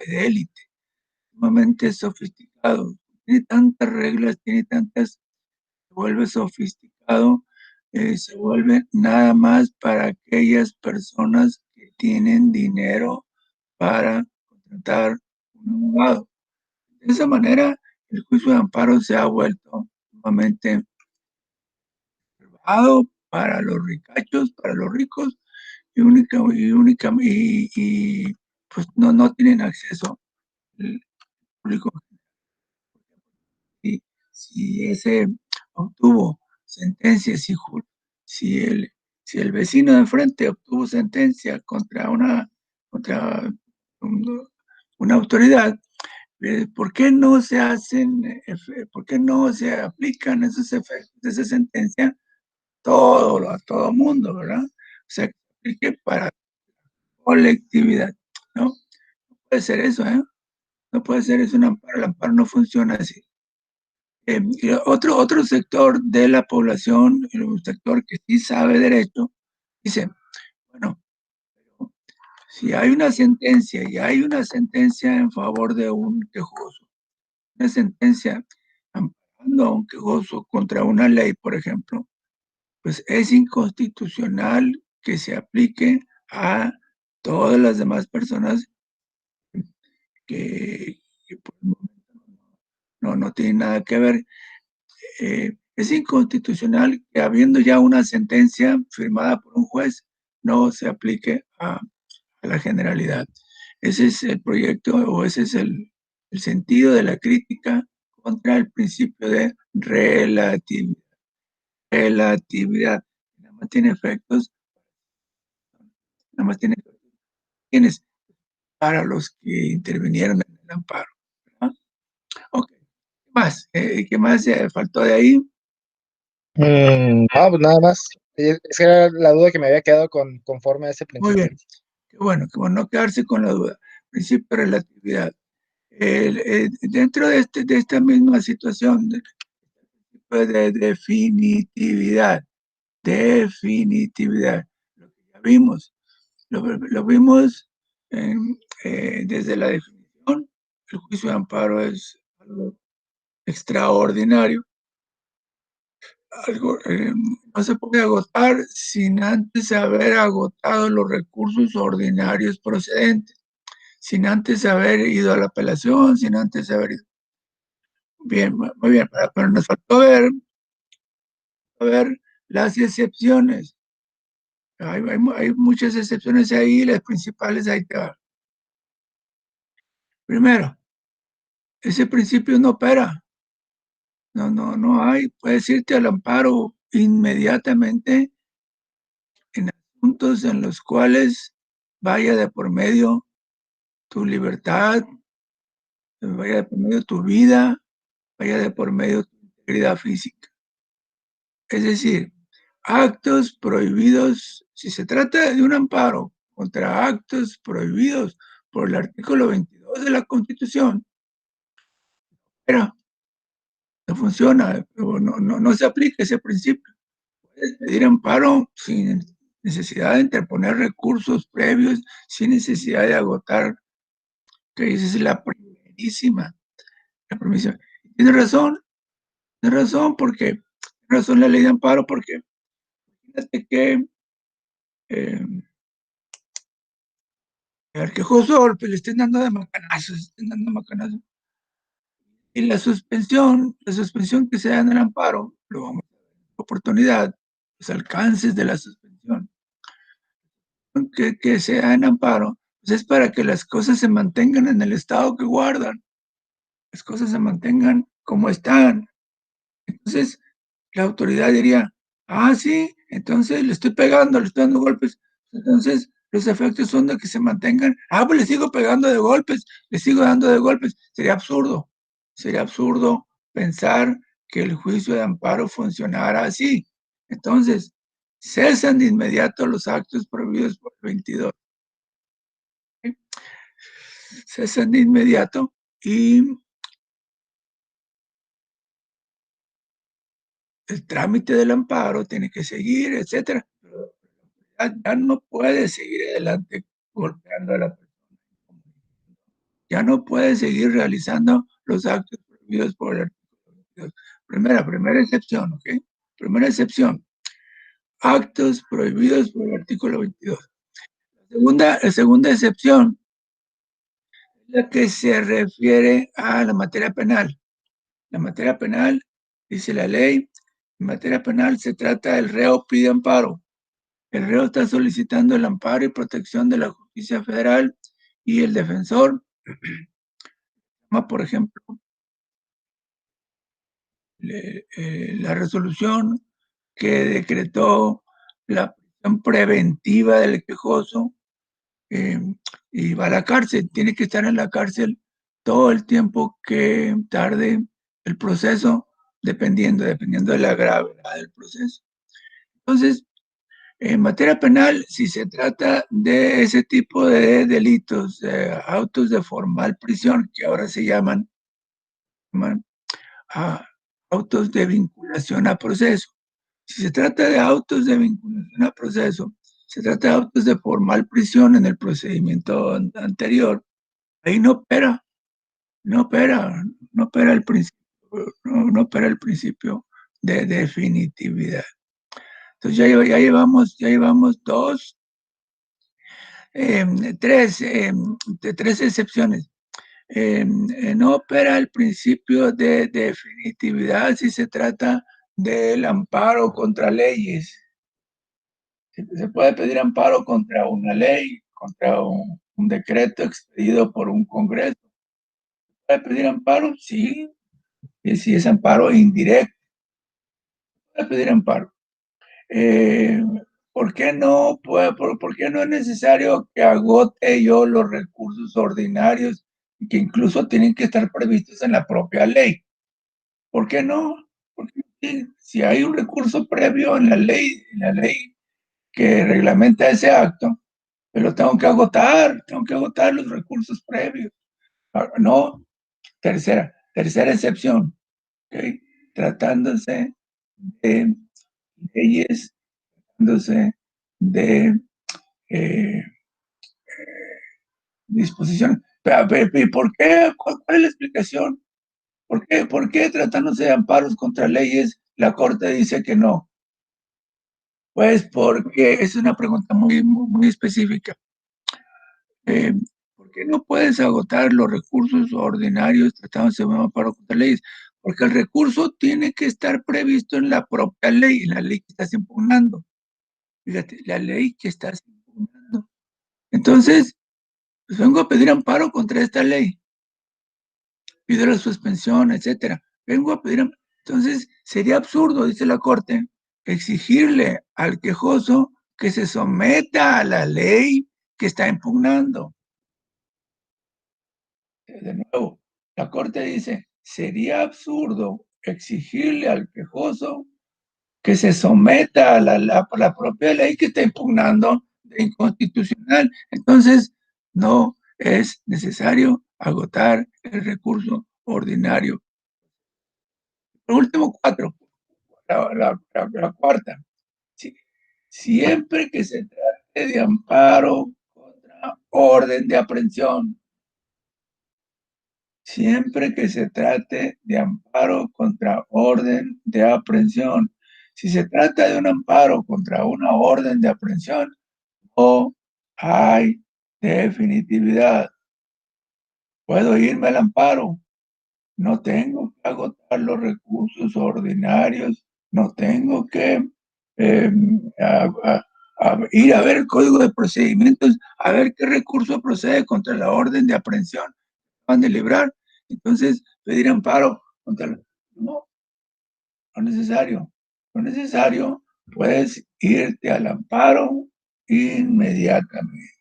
élite, sumamente sofisticado. Tiene tantas reglas, tiene tantas, se vuelve sofisticado, se vuelve nada más para aquellas personas que tienen dinero para contratar un abogado. De esa manera, el juicio de amparo se ha vuelto sumamente reservado para los ricachos, para los ricos, y pues no tienen acceso el público. Si ese obtuvo sentencia, si el, si el vecino de enfrente obtuvo sentencia contra una autoridad, ¿por qué no se hacen, por qué no se aplican esos efectos de esa sentencia a todo mundo, ¿verdad? O sea, que se aplique para colectividad, ¿no? No puede ser eso, ¿eh? No puede ser eso un amparo. El amparo no funciona así. Y otro sector de la población, un sector que sí sabe derecho, dice, bueno, si hay una sentencia y hay una sentencia en favor de un quejoso, una sentencia amparando a un quejoso contra una ley, por ejemplo, pues es inconstitucional que se aplique a todas las demás personas que por el momento no tienen nada que ver. Es inconstitucional que habiendo ya una sentencia firmada por un juez, no se aplique a la generalidad. Ese es el proyecto o ese es el sentido de la crítica contra el principio de relatividad. Relatividad. Nada más tiene efectos, nada más tiene efectos para los que intervinieron en el amparo, ¿verdad? Ok, ¿qué más? ¿Qué más faltó de ahí? No, pues nada más. Esa era la duda que me había quedado conforme a ese Muy principio. bien, qué bueno, no quedarse con la duda. Principio de relatividad. Dentro de esta misma situación de definitividad, definitividad, lo que ya vimos, lo vimos desde la definición. El juicio de amparo es algo extraordinario, algo, no se puede agotar sin antes haber agotado los recursos ordinarios procedentes, sin antes haber ido a la apelación, sin antes haber ido. Bien, muy bien, pero nos faltó ver las excepciones. Hay muchas excepciones ahí, las principales ahí te van. Primero, ese principio no opera. No hay. Puedes irte al amparo inmediatamente en asuntos en los cuales vaya de por medio tu libertad, vaya de por medio tu vida, vaya de por medio tu integridad física. Es decir, actos prohibidos, si se trata de un amparo contra actos prohibidos por el artículo 22 de la Constitución, pero no funciona, no se aplica ese principio. Puedes pedir amparo sin necesidad de interponer recursos previos, sin necesidad de agotar, que esa es la primerísima, la primera. Tiene razón porque, tiene razón la ley de amparo porque fíjate que al quejoso pues, le estén dando de macanazos, estén dando macanazos. Y la suspensión que se da en el amparo, lo vamos a ver en oportunidad, los alcances de la suspensión que se da en amparo, pues es para que las cosas se mantengan en el estado que guardan, las cosas se mantengan como están. Entonces, la autoridad diría, ah, sí, entonces le estoy pegando, le estoy dando golpes. Entonces, los efectos son de que se mantengan. Ah, pues le sigo pegando de golpes, le sigo dando de golpes. Sería absurdo pensar que el juicio de amparo funcionara así. Entonces, cesan de inmediato los actos prohibidos por el 22. ¿Sí? Cesan de inmediato y el trámite del amparo tiene que seguir, etcétera. Pero ya no puede seguir adelante golpeando a la persona. ya no puede seguir realizando los actos prohibidos por el artículo 22. Primera excepción, ¿ok? Primera excepción, actos prohibidos por el artículo 22. La segunda excepción es la que se refiere a la materia penal. La materia penal, dice la ley, en materia penal se trata del reo pide amparo. El reo está solicitando el amparo y protección de la justicia federal y el defensor, por ejemplo, la resolución que decretó la prisión preventiva del quejoso eh, y va a la cárcel, tiene que estar en la cárcel todo el tiempo que tarde el proceso, dependiendo de la gravedad del proceso. Entonces, en materia penal, si se trata de ese tipo de delitos, autos de formal prisión, que ahora se llaman autos de vinculación a proceso. Si se trata de autos de vinculación a proceso, se trata de autos de formal prisión en el procedimiento anterior, ahí no opera el principio, no opera el principio de definitividad. Entonces ya llevamos eh, tres, eh, tres excepciones. No opera el principio de definitividad si se trata del amparo contra leyes. Se puede pedir amparo contra una ley, contra un decreto expedido por un congreso. ¿Se puede pedir amparo? Sí, y si es amparo indirecto, puede pedir amparo. Eh, ¿Por qué no, por qué no es necesario que agote yo los recursos ordinarios que incluso tienen que estar previstos en la propia ley? ¿Por qué no? Porque si hay un recurso previo en la ley que reglamenta ese acto, pero tengo que agotar los recursos previos. No, tercera excepción, ¿okay? Tratándose de leyes, tratándose de eh, disposiciones. ¿Y por qué? ¿Cuál es la explicación? Por qué tratándose de amparos contra leyes la Corte dice que no? Pues porque es una pregunta muy específica. Eh, ¿Por qué no puedes agotar los recursos ordinarios tratándose de un amparo contra leyes? Porque el recurso tiene que estar previsto en la propia ley, en la ley que estás impugnando. Fíjate, la ley que estás impugnando. Entonces, pues vengo a pedir amparo contra esta ley, pido la suspensión, etcétera. Vengo a pedir amparo. Entonces, sería absurdo, dice la Corte, exigirle al quejoso que se someta a la ley que está impugnando. De nuevo, la Corte dice, sería absurdo exigirle al quejoso que se someta a la propia ley que está impugnando de inconstitucional. Entonces, no es necesario agotar el recurso ordinario. Los últimos cuatro, la cuarta, sí, siempre que se trate de amparo contra orden de aprehensión, siempre que se trate de amparo contra orden de aprehensión. Si se trata de un amparo contra una orden de aprehensión, no hay definitividad. Puedo irme al amparo, no tengo que agotar los recursos ordinarios, no tengo que eh, a, ir a ver el código de procedimientos, a ver qué recurso procede contra la orden de aprehensión van de librar. Entonces, pedir amparo contra no, no necesario. No necesario, puedes irte al amparo inmediatamente.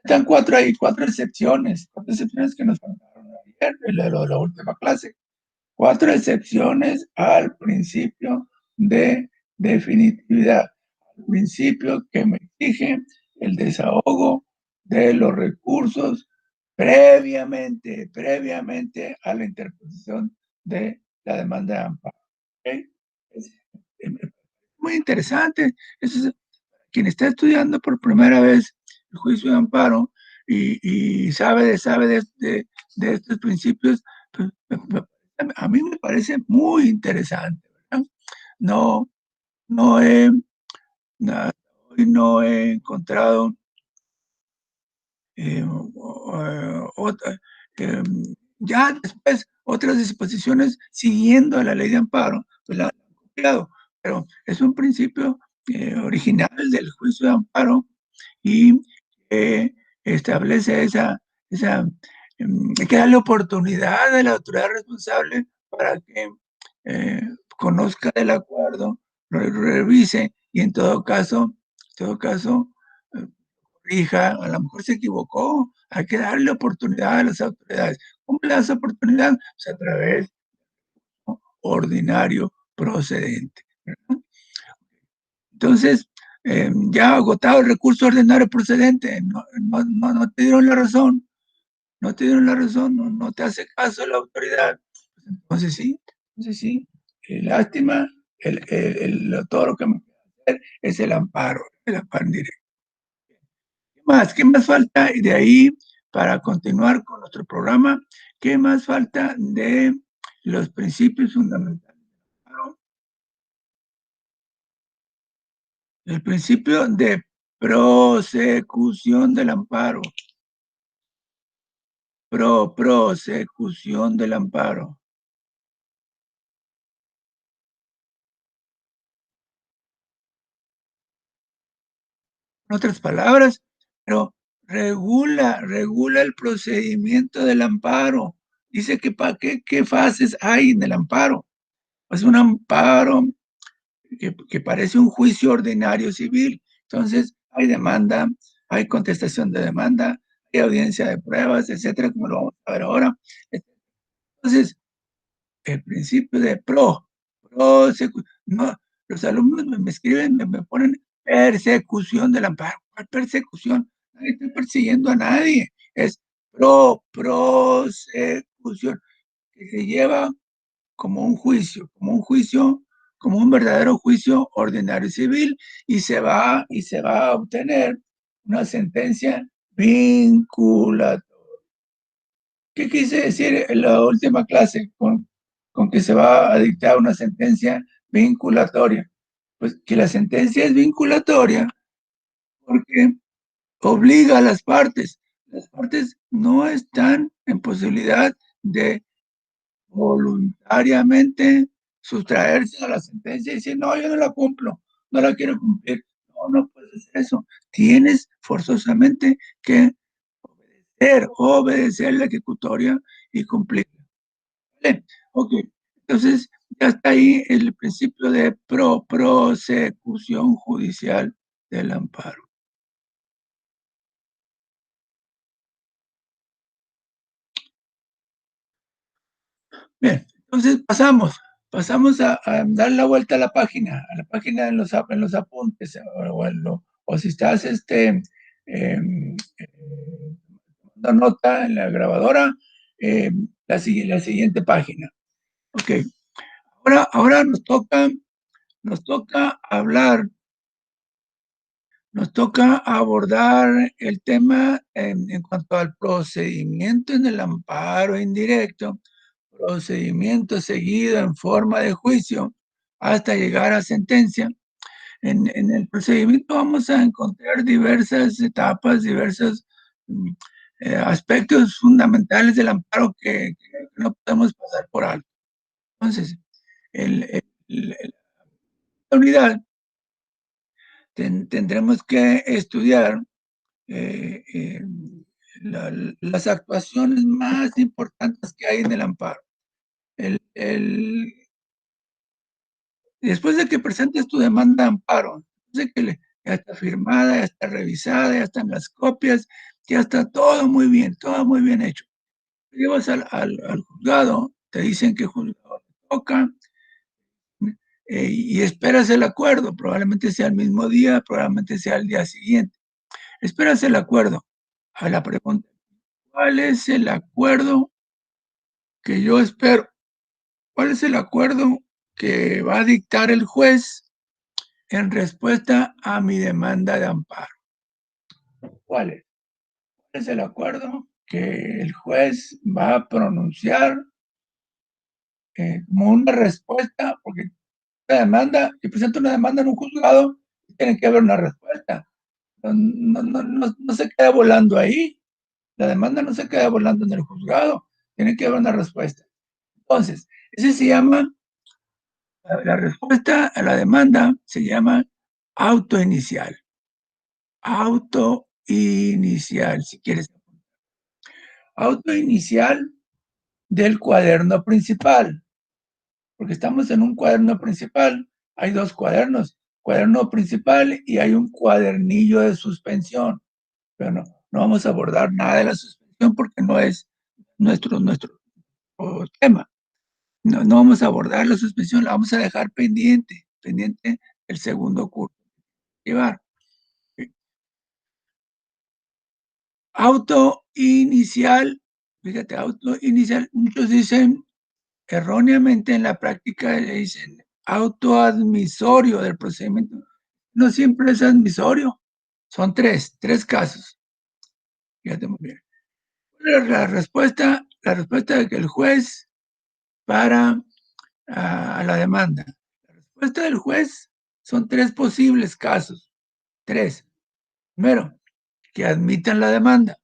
Están cuatro excepciones que nos contaron ayer en la última clase. Cuatro excepciones al principio de definitividad, al principio que me exige el desahogo de los recursos previamente a la interposición de la demanda de amparo. ¿Okay? Es muy interesante. Eso es, quien está estudiando por primera vez el juicio de amparo, y sabe de estos principios, pues, a mí me parece muy interesante, ¿verdad? No, no he, na- hoy no he encontrado eh, otra, eh, ya después otras disposiciones siguiendo la ley de amparo, pues la han copiado, pero es un principio original del juicio de amparo y establece hay que darle oportunidad a la autoridad responsable para que eh, conozca del acuerdo, lo revise y en todo caso, eh, corrija, a lo mejor se equivocó, hay que darle oportunidad a las autoridades. ¿Cómo le das oportunidad? Pues a través ordinario procedente, ¿verdad? Entonces, ya agotado el recurso ordinario procedente, no te dieron la razón, no te hace caso la autoridad. Entonces sí, lástima, todo lo que me queda hacer es el amparo indirecto. ¿Qué más falta? Y de ahí, para continuar con nuestro programa, ¿qué más falta de los principios fundamentales? El principio de prosecución del amparo. Prosecución del amparo. En otras palabras, pero regula el procedimiento del amparo. Dice que para qué fases hay en el amparo. Es un amparo que parece un juicio ordinario civil. Entonces, hay demanda, hay contestación de demanda, hay audiencia de pruebas, etcétera, como lo vamos a ver ahora. Entonces, el principio de no, los alumnos me escriben, me ponen persecución del amparo. ¿Cuál persecución? Nadie está persiguiendo a nadie. Es prosecución, que se lleva como un verdadero juicio ordinario y civil, y se va a obtener una sentencia vinculatoria. ¿Qué quise decir en la última clase con que se va a dictar una sentencia vinculatoria? Pues que la sentencia es vinculatoria porque obliga a las partes. Las partes no están en posibilidad de voluntariamente sustraerse a la sentencia y decir, no, yo no la cumplo, no la quiero cumplir. No, no puedes hacer eso. Tienes forzosamente que obedecer la ejecutoria y cumplir. ¿Vale? Ok, entonces ya está ahí el principio de prosecución judicial del amparo. Bien, entonces pasamos a dar la vuelta a la página en los apuntes, o si estás tomando nota en la grabadora, la siguiente página. Ok, ahora nos toca hablar, nos toca abordar el tema en cuanto al procedimiento en el amparo indirecto, procedimiento seguido en forma de juicio hasta llegar a sentencia. En el procedimiento vamos a encontrar diversas etapas, diversos mm, aspectos fundamentales del amparo que no podemos pasar por alto. Entonces, la unidad tendremos que estudiar eh, eh, las actuaciones más importantes que hay en el amparo. El, Después de que presentes tu demanda de amparo, después de que ya está firmada, ya está revisada, ya están las copias, ya está todo muy bien hecho. Llevas al juzgado, te dicen que el juzgado te toca, y esperas el acuerdo, probablemente sea el mismo día, probablemente sea el día siguiente. Esperas el acuerdo. A la pregunta, ¿cuál es el acuerdo que yo espero? ¿Cuál es el acuerdo que va a dictar el juez en respuesta a mi demanda de amparo? ¿Cuál es? es el acuerdo que el juez va a pronunciar como una respuesta, porque la demanda, y presenta una demanda en un juzgado, tiene que haber una respuesta. No se queda volando ahí. La demanda no se queda volando en el juzgado. Tiene que haber una respuesta. Entonces, ese se llama, la respuesta a la demanda se llama auto inicial. Auto inicial, si quieres. Auto inicial del cuaderno principal, porque estamos en un cuaderno principal. Hay dos cuadernos, cuaderno principal y hay un cuadernillo de suspensión. Pero no vamos a abordar nada de la suspensión porque no es nuestro tema. No vamos a abordar la suspensión, la vamos a dejar pendiente el segundo curso. Llevar. Auto inicial, fíjate, auto inicial, muchos dicen erróneamente en la práctica, le dicen autoadmisorio del procedimiento. No siempre es admisorio, son tres casos. Fíjate muy bien. La respuesta de que el juez para a la demanda. La respuesta del juez son tres posibles casos. Tres. Primero, que admitan la demanda.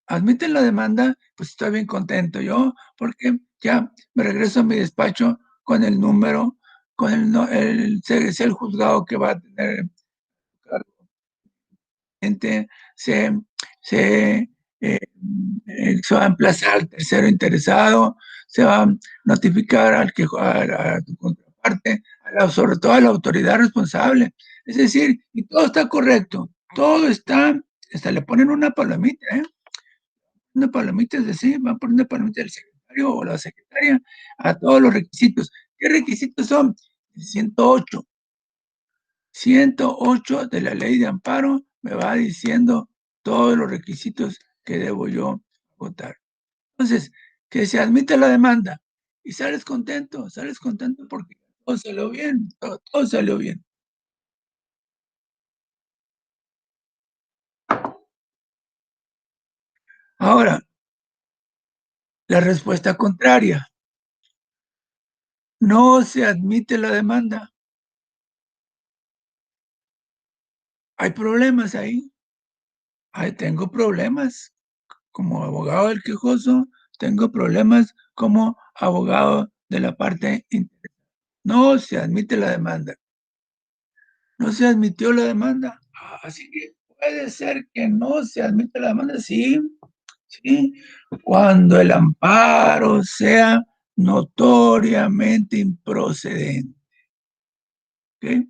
Admiten la demanda, pues estoy bien contento yo, porque ya me regreso a mi despacho con el número, con es el juzgado que va a tener gente, se, eh, se va a emplazar al tercero interesado, se va a notificar a tu contraparte, sobre todo a la autoridad responsable. Es decir, y todo está correcto, todo está, hasta le ponen una palomita, una palomita, es decir, van a poner una palomita del secretario o la secretaria a todos los requisitos. ¿Qué requisitos son? 108. 108 de la ley de amparo me va diciendo todos los requisitos que debo yo votar. Entonces, que se admite la demanda y sales contento porque todo salió bien, todo salió bien. Ahora, la respuesta contraria. No se admite la demanda. Hay problemas ahí. Tengo problemas como abogado del quejoso, tengo problemas como abogado de la parte interesada. No se admite la demanda. No se admitió la demanda. Así que puede ser que no se admita la demanda, sí, sí, cuando el amparo sea notoriamente improcedente. ¿Okay?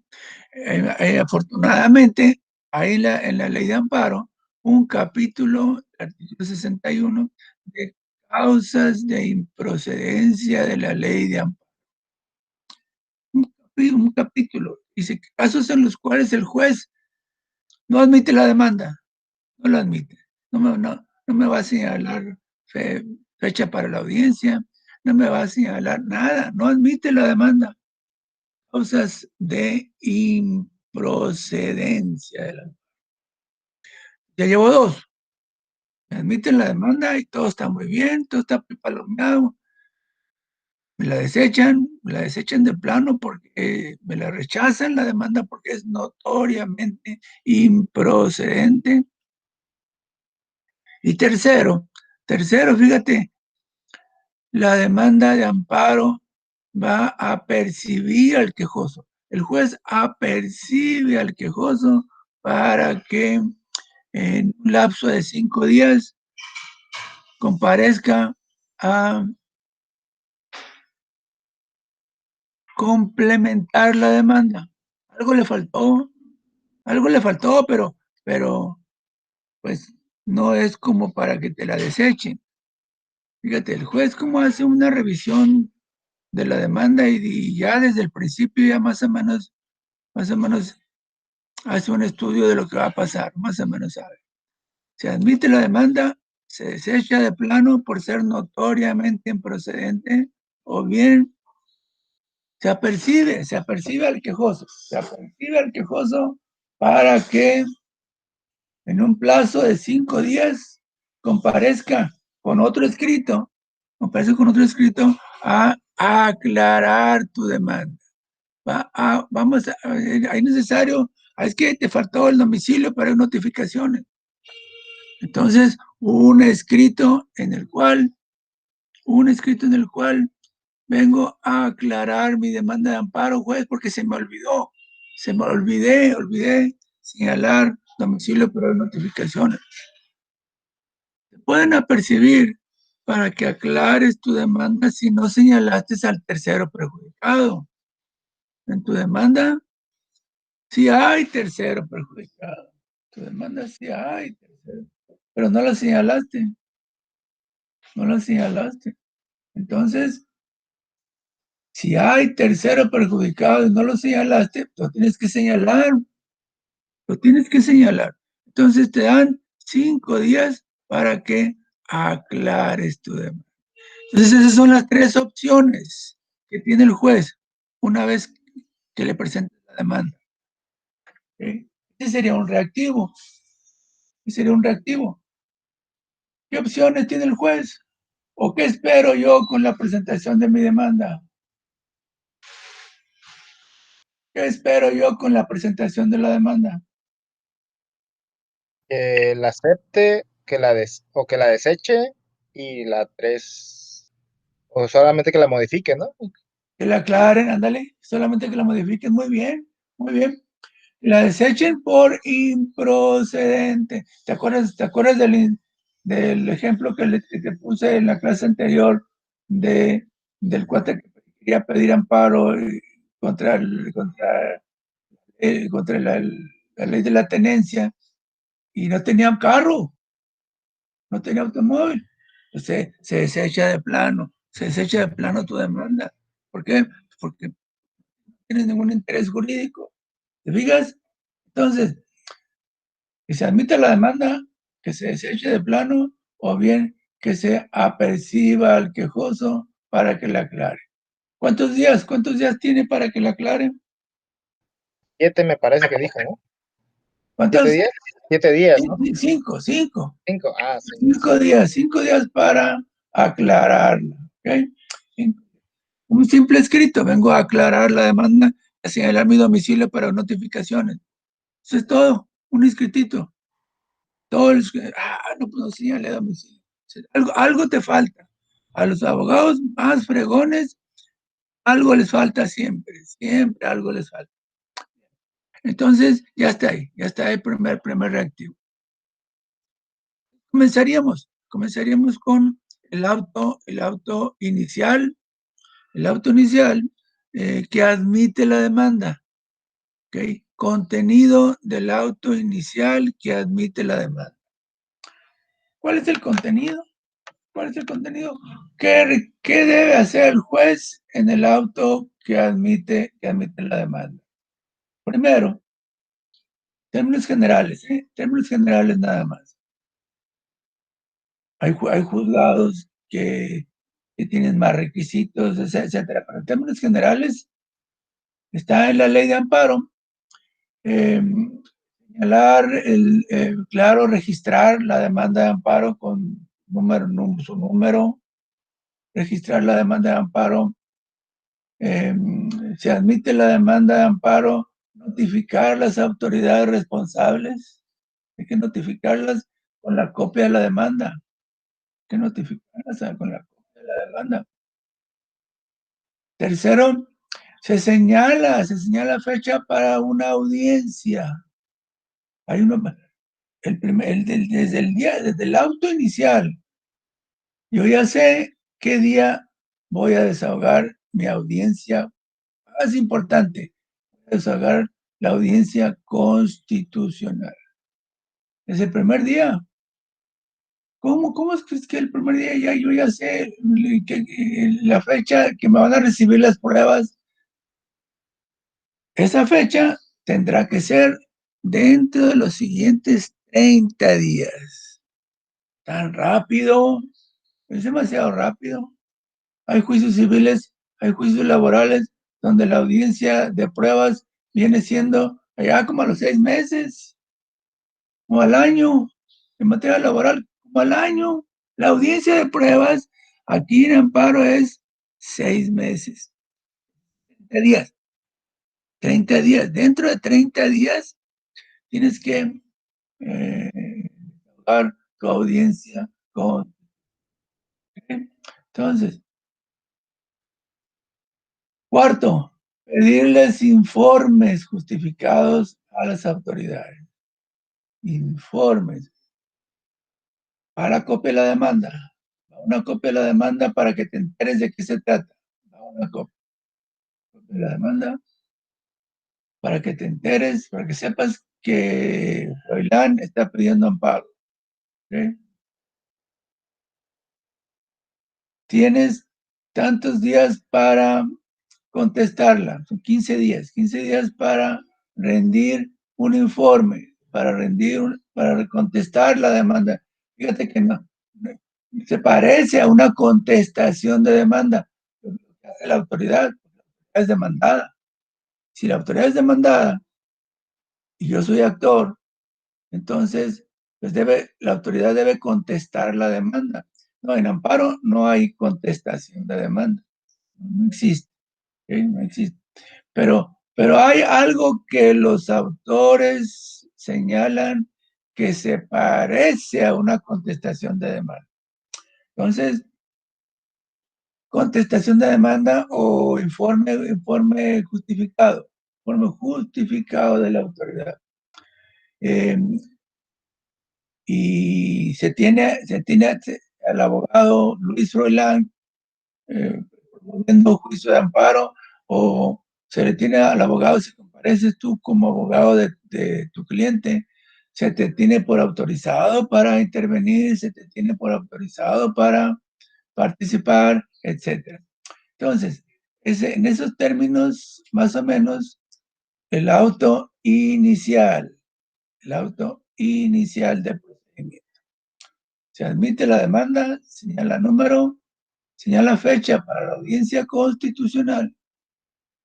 Afortunadamente, hay en la ley de amparo un capítulo, artículo 61, de causas de improcedencia de la ley de amparo. Un capítulo. Dice casos en los cuales el juez no admite la demanda, no la admite. No me va a señalar fecha para la audiencia, no me va a señalar nada, no admite la demanda. Causas de improcedencia de la. Ya llevo dos. Me admiten la demanda y todo está muy bien, todo está palomeado. Me la desechan de plano porque me la rechazan la demanda porque es notoriamente improcedente. Y tercero, fíjate, la demanda de amparo va a percibir al quejoso. El juez apercibe al quejoso para que en un lapso de 5 días comparezca a complementar la demanda. Algo le faltó, pero pues no es como para que te la desechen. Fíjate, el juez como hace una revisión de la demanda y ya desde el principio ya más o menos hace un estudio de lo que va a pasar, más o menos sabe. Se admite la demanda, se desecha de plano por ser notoriamente improcedente, o bien se apercibe al quejoso para que en un plazo de 5 días, comparezca con otro escrito, a aclarar tu demanda. Hay necesario, es que te faltó el domicilio para notificaciones. Entonces, un escrito en el cual vengo a aclarar mi demanda de amparo, juez, porque se me olvidó, olvidé señalar domicilio para notificaciones. Te pueden apercibir para que aclares tu demanda si no señalaste al tercero perjudicado. En tu demanda, sí hay tercero perjudicado. Tu demanda sí hay tercero, pero no lo señalaste. Entonces, si hay tercero perjudicado y no lo señalaste, lo tienes que señalar. Entonces te dan 5 días para que aclares tu demanda. Entonces esas son las 3 opciones que tiene el juez una vez que le presenta la demanda. ¿Okay? Ese sería un reactivo. ¿Qué opciones tiene el juez? ¿O qué espero yo con la presentación de mi demanda? ¿Qué espero yo con la presentación de la demanda? Que la acepte, o que la deseche, y la 3, o solamente que la modifique, ¿no? Que la aclaren, ándale, solamente que la modifiquen. Muy bien, muy bien. La desechen por improcedente. ¿Te acuerdas del ejemplo que te puse en la clase anterior del cuate que quería pedir amparo contra la ley de la tenencia y no tenía un carro, no tenía automóvil? Entonces se desecha de plano tu demanda. ¿Por qué? Porque no tienes ningún interés jurídico. ¿Te fijas? Entonces, que se admita la demanda, que se deseche de plano, o bien que se aperciba al quejoso para que la aclare. ¿Cuántos días tiene para que la aclare? 7 me parece que dijo, ¿no? 7 ¿Cuántos? días. 7 días, ¿no? Cinco. 5, sí. 5 días para aclararla. ¿Okay? Un simple escrito, vengo a aclarar la demanda, a señalar mi domicilio para notificaciones. Eso es todo, un escritito. No, pues no señalé domicilio. Algo te falta. A los abogados más fregones, algo les falta siempre algo les falta. Entonces, ya está ahí el primer reactivo. Comenzaríamos con el auto inicial, que admite la demanda. ¿Okay? Contenido del auto inicial que admite la demanda. ¿Cuál es el contenido? ¿Qué debe hacer el juez en el auto que admite la demanda? Primero, términos generales nada más. Hay juzgados que tienen más requisitos, etcétera. Pero en términos generales, está en la ley de amparo señalar claro, registrar la demanda de amparo con su número, registrar la demanda de amparo. Se admite la demanda de amparo, notificar las autoridades responsables, hay que notificarlas con la copia de la demanda, con la copia de la demanda. Tercero, se señala fecha para una audiencia. Hay desde el auto inicial, yo ya sé qué día voy a desahogar mi audiencia más importante, desahogar la audiencia constitucional. Es el primer día. ¿Cómo es que el primer día yo ya sé la fecha que me van a recibir las pruebas? Esa fecha tendrá que ser dentro de los siguientes 30 días. ¿Tan rápido? Es demasiado rápido. Hay juicios civiles, hay juicios laborales donde la audiencia de pruebas viene siendo allá como a los 6 meses. como al año, en materia laboral, como al año. La audiencia de pruebas aquí en amparo es 6 meses, 30 días. 30 días. Dentro de 30 días tienes que dar tu audiencia con. Entonces, cuarto, pedirles informes justificados a las autoridades. Informes. Para copia de la demanda. Una copia de la demanda para que te enteres de qué se trata. Una copia de la demanda para que te enteres, para que sepas que Froilán está pidiendo amparo. ¿Okay? Tienes tantos días para contestarla, son 15 días, 15 días para rendir un informe, para contestar la demanda. Fíjate que no, se parece a una contestación de demanda. Lo que hace la autoridad es demandada. Si la autoridad es demandada y yo soy actor, entonces pues la autoridad debe contestar la demanda. No, en amparo no hay contestación de demanda, no existe, ¿sí? No existe. Pero hay algo que los autores señalan que se parece a una contestación de demanda. Entonces, contestación de demanda o informe justificado de la autoridad. Y se tiene al abogado Luis Froilán promoviendo juicio de amparo, o se le tiene al abogado, si compareces tú como abogado de tu cliente, se te tiene por autorizado para intervenir, se te tiene por autorizado para participar, etc. Entonces, en esos términos, más o menos, el auto inicial del procedimiento. Se admite la demanda, señala número, señala fecha para la audiencia constitucional,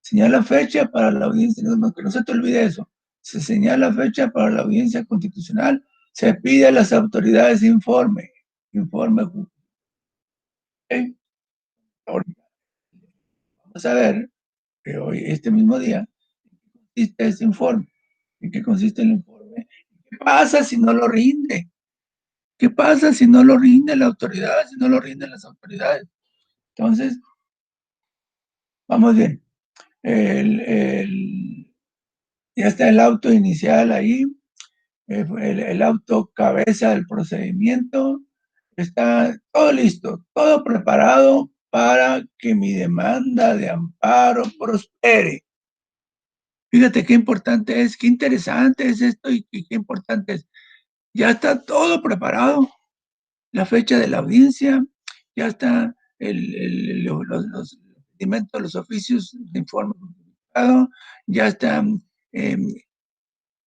señala fecha para la audiencia, que no se te olvide eso, se señala fecha para la audiencia constitucional, se pide a las autoridades informe. ¿Okay? Vamos a ver que hoy, este mismo día, consiste ese informe. ¿En qué consiste el informe? ¿Qué pasa si no lo rinde? ¿Qué pasa si no lo rinde la autoridad, si no lo rinden las autoridades? Entonces, vamos bien. Ya está el auto inicial ahí, el auto cabeza del procedimiento, está todo listo, todo preparado para que mi demanda de amparo prospere. Fíjate qué importante es, qué interesante es esto y qué importante es. Ya está todo preparado, la fecha de la audiencia, ya está los procedimientos, los oficios de informe, ya están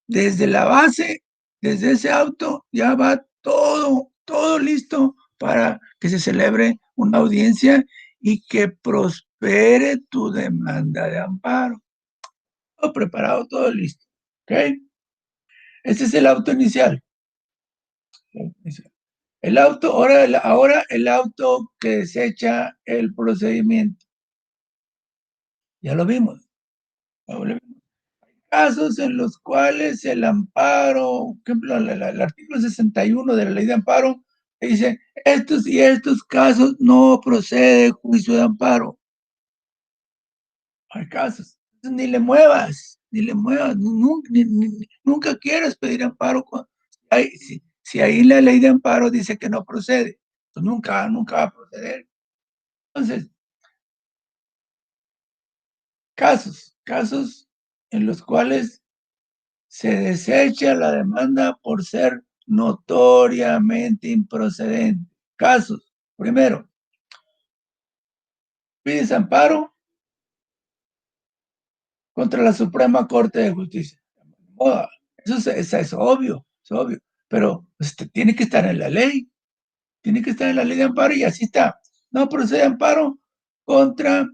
desde la base, desde ese auto, ya va todo listo para que se celebre una audiencia y que prospere tu demanda de amparo. Todo preparado, todo listo. ¿Ok? Ese es el auto inicial. El auto, ahora el auto que desecha el procedimiento. Ya lo vimos. Casos en los cuales el amparo, por ejemplo, el artículo 61 de la ley de amparo dice, estos y estos casos no procede juicio de amparo. Hay casos, ni le muevas, nunca quieras pedir amparo. Si ahí la ley de amparo dice que no procede, pues nunca va a proceder. Entonces, casos en los cuales se desecha la demanda por ser notoriamente improcedente. Casos, primero, pides amparo contra la Suprema Corte de Justicia. Eso es obvio, pero pues, tiene que estar en la ley, de amparo y así está. No procede amparo contra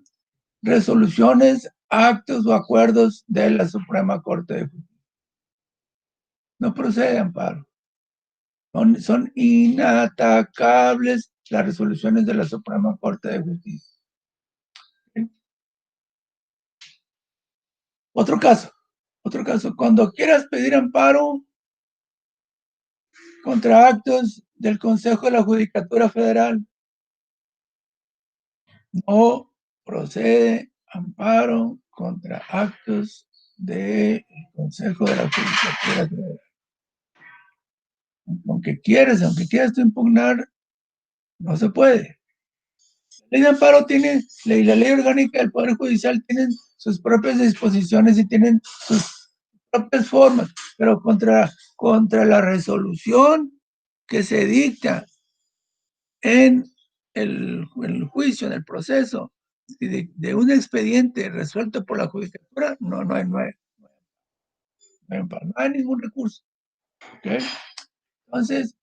resoluciones, actos o acuerdos de la Suprema Corte de Justicia. No procede amparo. Son inatacables las resoluciones de la Suprema Corte de Justicia. ¿Sí? Otro caso, cuando quieras pedir amparo contra actos del Consejo de la Judicatura Federal, no procede amparo contra actos del Consejo de la Judicatura Federal. Aunque quieras tú impugnar, no se puede. La ley de amparo tiene, la ley orgánica del Poder Judicial tienen sus propias disposiciones y tienen sus propias formas, pero contra la resolución que se dicta en el juicio, en el proceso de un expediente resuelto por la judicatura, no hay ningún recurso. ¿Okay? Entonces,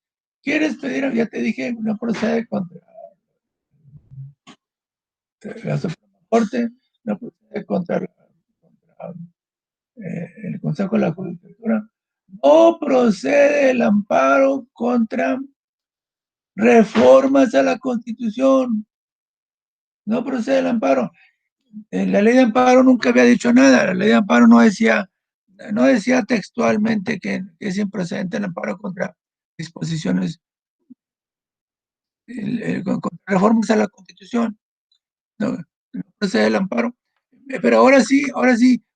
quieres pedir, ya te dije, no procede contra la Suprema Corte, no procede contra el Consejo de la Judicatura, no procede el amparo contra reformas a la Constitución, no procede el amparo. La ley de amparo nunca había dicho nada, la ley de amparo no decía textualmente que es improcedente el amparo contra disposiciones, contra reformas a la Constitución, no, no procede el amparo. Pero ahora sí,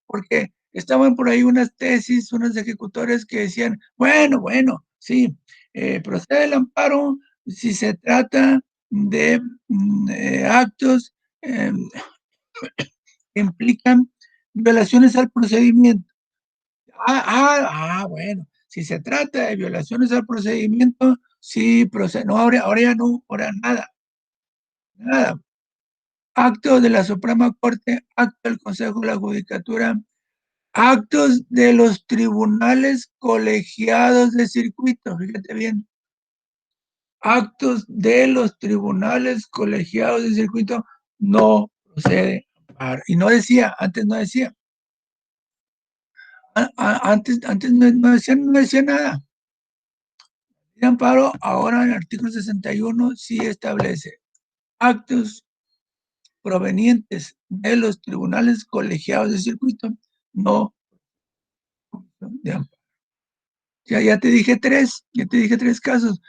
porque estaban por ahí unas tesis, unos ejecutores que decían, bueno, sí, procede el amparo si se trata de actos que implican violaciones al procedimiento. Bueno, si se trata de violaciones al procedimiento, sí procede. No, ahora ya no, ahora nada. Acto de la Suprema Corte, acto del Consejo de la Judicatura, actos de los tribunales colegiados de circuito, fíjate bien, actos de los tribunales colegiados de circuito no procede. Y no decía, antes no decía. Antes no decía nada. El amparo ahora en el artículo 61 sí establece actos provenientes de los tribunales colegiados de circuito, no de amparo. Ya te dije tres casos,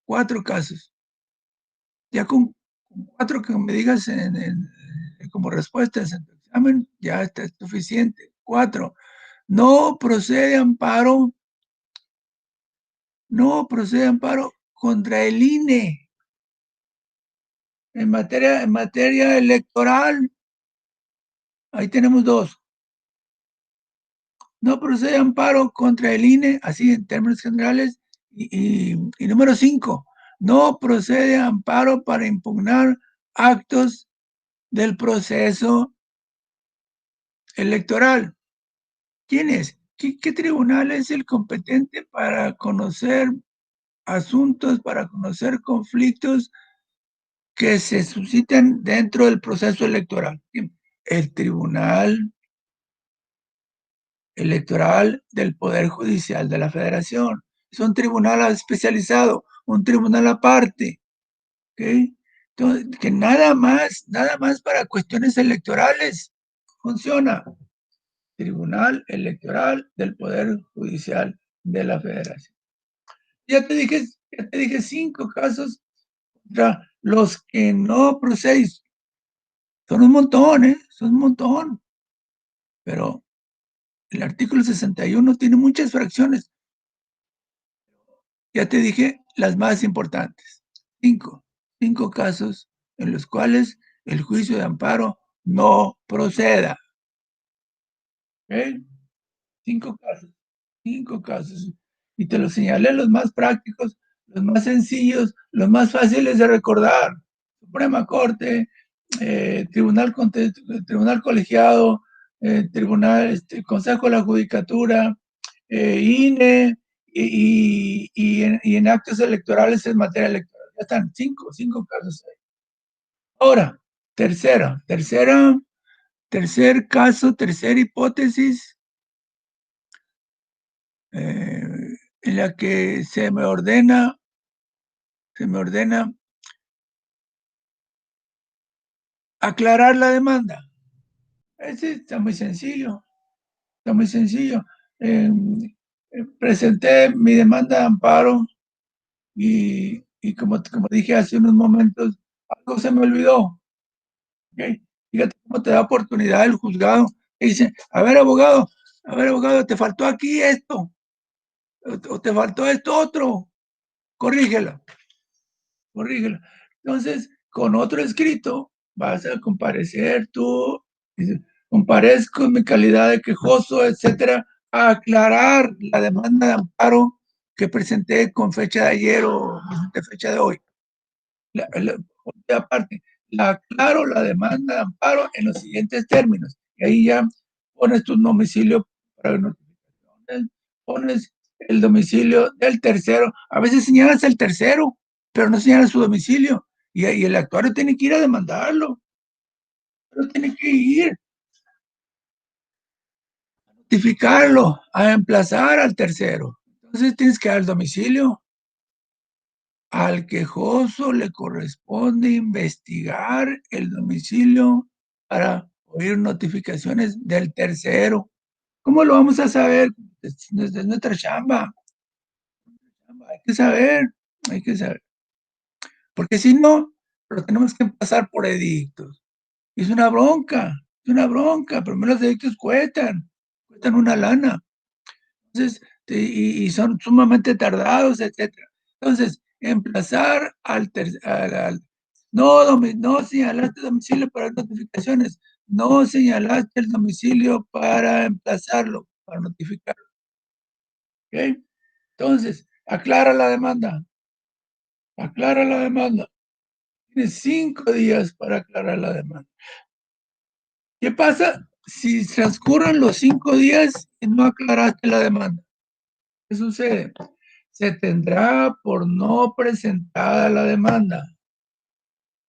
cuatro casos. Ya con cuatro que me digas como respuestas en tu examen, ya está suficiente. 4. No procede amparo contra el INE en materia electoral. Ahí tenemos 2. No procede amparo contra el INE, así en términos generales. Y número 5, no procede amparo para impugnar actos del proceso electoral. ¿Quién es? ¿Qué tribunal es el competente para conocer asuntos, para conocer conflictos que se suscitan dentro del proceso electoral? El Tribunal Electoral del Poder Judicial de la Federación. Es un tribunal especializado, un tribunal aparte, ¿okay? Entonces, que nada más para cuestiones electorales funciona. Tribunal Electoral del Poder Judicial de la Federación. Ya te dije 5 casos contra los que no proceden. Son un montón, son un montón. Pero el artículo 61 tiene muchas fracciones. Ya te dije las más importantes. 5 casos en los cuales el juicio de amparo no proceda. ¿Okay? 5 casos. 5 casos. Y te los señalé los más prácticos, los más sencillos, los más fáciles de recordar. Suprema Corte, tribunal colegiado, Consejo de la Judicatura, INE y en actos electorales en materia electoral. Ya están 5 casos ahí. Ahora, tercer caso, tercera hipótesis, en la que se me ordena aclarar la demanda. Ese está muy sencillo, está muy sencillo. Presenté mi demanda de amparo y como dije hace unos momentos, algo se me olvidó. ¿Okay? Fíjate cómo te da oportunidad el juzgado. Y dice, a ver, abogado, te faltó aquí esto, o te faltó esto otro, corrígelo, corrígelo. Entonces, con otro escrito, vas a comparecer tú, dice, comparezco en mi calidad de quejoso, etcétera, a aclarar la demanda de amparo que presenté con fecha de ayer o presenté fecha de hoy. Aparte, la aclaro la demanda de amparo en los siguientes términos. Y ahí ya pones tu domicilio para notificaciones, pones el domicilio del tercero. A veces señalas el tercero, pero no señalas su domicilio. Y el actuario tiene que ir a demandarlo. Pero tiene que ir a notificarlo, a emplazar al tercero. Entonces tienes que dar el domicilio. Al quejoso le corresponde investigar el domicilio para oír notificaciones del tercero. ¿Cómo lo vamos a saber? Es nuestra chamba. Hay que saber, hay que saber. Porque si no, lo tenemos que pasar por edictos. Y es una bronca. Primero los edictos cuestan una lana. Entonces, y son sumamente tardados, etcétera. Entonces, emplazar no señalaste domicilio para notificaciones, no señalaste el domicilio para emplazarlo, para notificarlo. ¿Ok? Entonces, aclara la demanda. Tienes 5 días para aclarar la demanda. ¿Qué pasa si transcurren los 5 días y no aclaraste la demanda? ¿Qué sucede? Se tendrá por no presentada la demanda.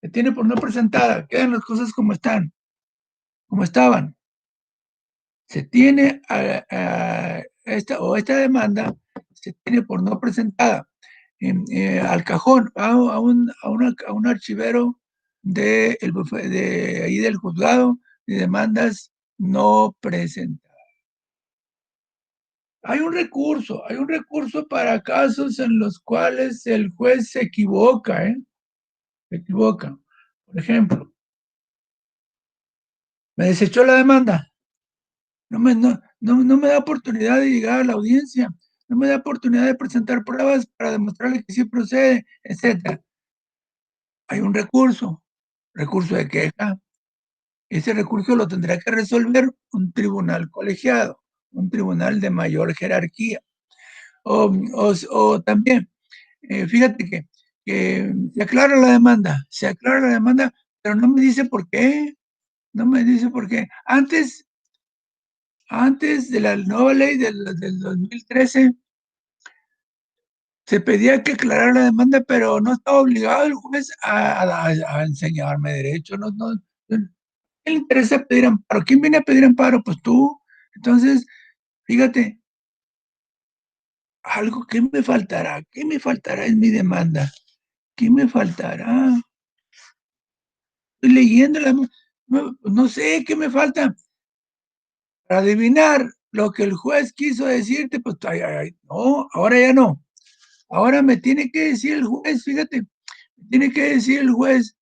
Se tiene por no presentada. Quedan las cosas como están, como estaban. Se tiene esta demanda, se tiene por no presentada al cajón, a un archivero de ahí del juzgado de demandas no presentadas. Hay un recurso para casos en los cuales el juez se equivoca, ¿eh? Se equivoca. Por ejemplo, me desechó la demanda, no me da oportunidad de llegar a la audiencia, no me da oportunidad de presentar pruebas para demostrarle que sí procede, etcétera. Hay un recurso de queja. Ese recurso lo tendrá que resolver un tribunal colegiado, un tribunal de mayor jerarquía. O también, fíjate que se aclara la demanda, pero no me dice por qué, no me dice por qué. Antes de la nueva ley del 2013, se pedía que aclarara la demanda, pero no estaba obligado el juez a enseñarme derecho. ¿Qué le interesa pedir amparo? ¿Quién viene a pedir amparo? Pues tú. Entonces, fíjate, algo que me faltará, ¿qué me faltará en mi demanda? ¿Qué me faltará? Estoy leyendo no sé qué me falta. Para adivinar lo que el juez quiso decirte, pues no, ahora ya no. Ahora me tiene que decir el juez, fíjate, me tiene que decir el juez,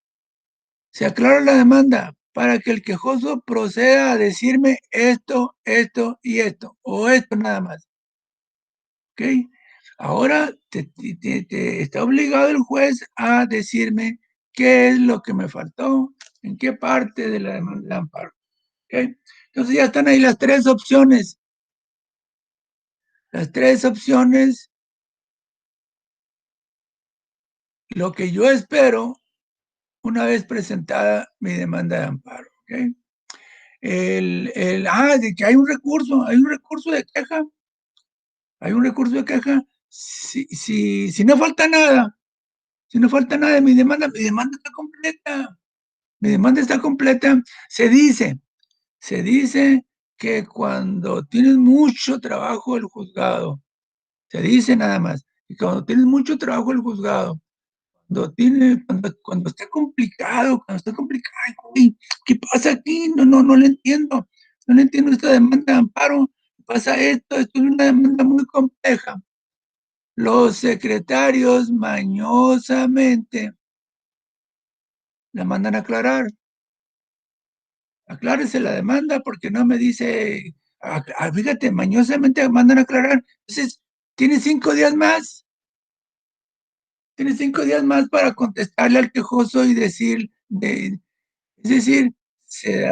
se aclara la demanda para que el quejoso proceda a decirme esto y esto, o esto nada más. ¿Ok? Ahora está obligado el juez a decirme qué es lo que me faltó, en qué parte de la demanda de amparo. ¿Ok? Entonces ya están ahí las tres opciones. Las tres opciones, lo que yo espero una vez presentada mi demanda de amparo. ¿Okay? De que hay un recurso de queja, hay un recurso de queja. Si no falta nada, si no falta nada de mi demanda está completa, mi demanda está completa. Se dice que cuando tienes mucho trabajo el juzgado se dice nada más. Y cuando tienes mucho trabajo el juzgado, cuando está complicado, ay, güey, ¿qué pasa aquí? No le entiendo. No le entiendo esta demanda de amparo. Pasa esto es una demanda muy compleja. Los secretarios mañosamente la mandan a aclarar. Aclárese la demanda porque no me dice, fíjate, mañosamente mandan a aclarar. Entonces, tiene 5 días más. Tiene 5 días más para contestarle al quejoso y es decir, se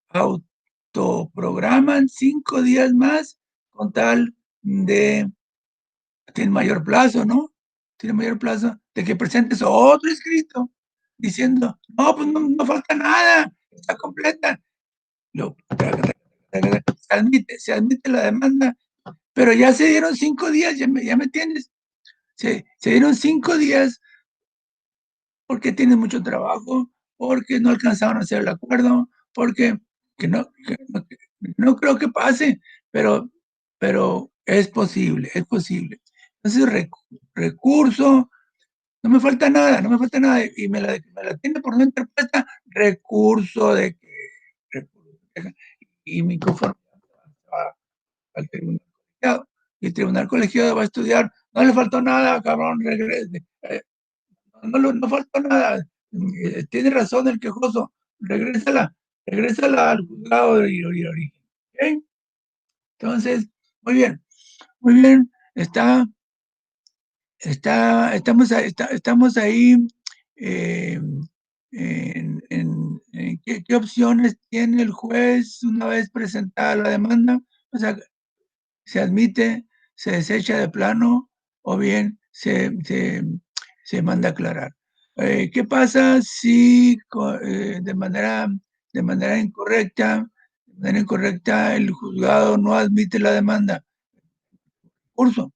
autoprograman 5 días más con tal de, tiene mayor plazo, ¿no? Tiene mayor plazo de que presentes otro escrito diciendo, no, pues no falta nada, está completa. Lo, se admite la demanda, pero ya se dieron 5 días, ya me entiendes. Se dieron 5 días porque tienen mucho trabajo, porque no alcanzaron a hacer el acuerdo, porque no creo que pase, pero es posible, es posible. Entonces, recurso, no me falta nada, y me la tiene por no interpuesta, recurso de que, y mi conformidad al tribunal colegiado, y el tribunal colegiado va a estudiar, no le faltó nada, cabrón, regrese, no faltó nada. Tiene razón el quejoso. Regrésala al juzgado de origen. ¿Okay? Entonces, muy bien. Estamos ahí. eh, ¿Qué opciones tiene el juez una vez presentada la demanda? O sea, se admite, se desecha de plano o bien se manda a aclarar. ¿Qué pasa si de manera incorrecta el juzgado no admite la demanda? Recurso,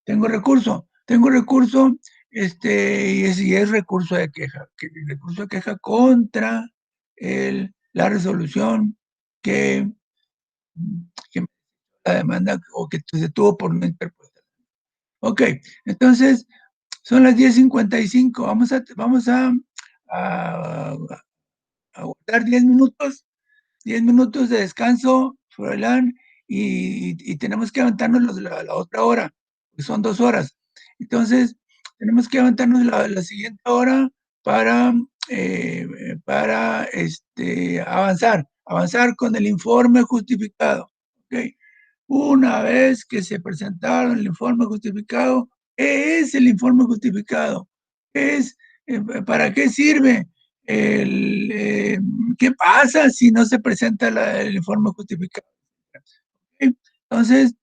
tengo recurso, y es recurso de queja contra la resolución que, que la demanda o que se tuvo por no interpuesta. Ok, entonces son las 10:55. A, a guardar 10 minutos, 10 minutos de descanso, Froilán, y tenemos que aventarnos la otra hora, que son 2 horas. Entonces, tenemos que aventarnos la siguiente hora para, avanzar con el informe justificado. ¿Ok? Una vez que se presentaron el informe justificado, ¿qué es el informe justificado? ¿Qué es, ¿Para qué sirve? ¿Qué pasa si no se presenta el informe justificado? ¿Ok? Entonces,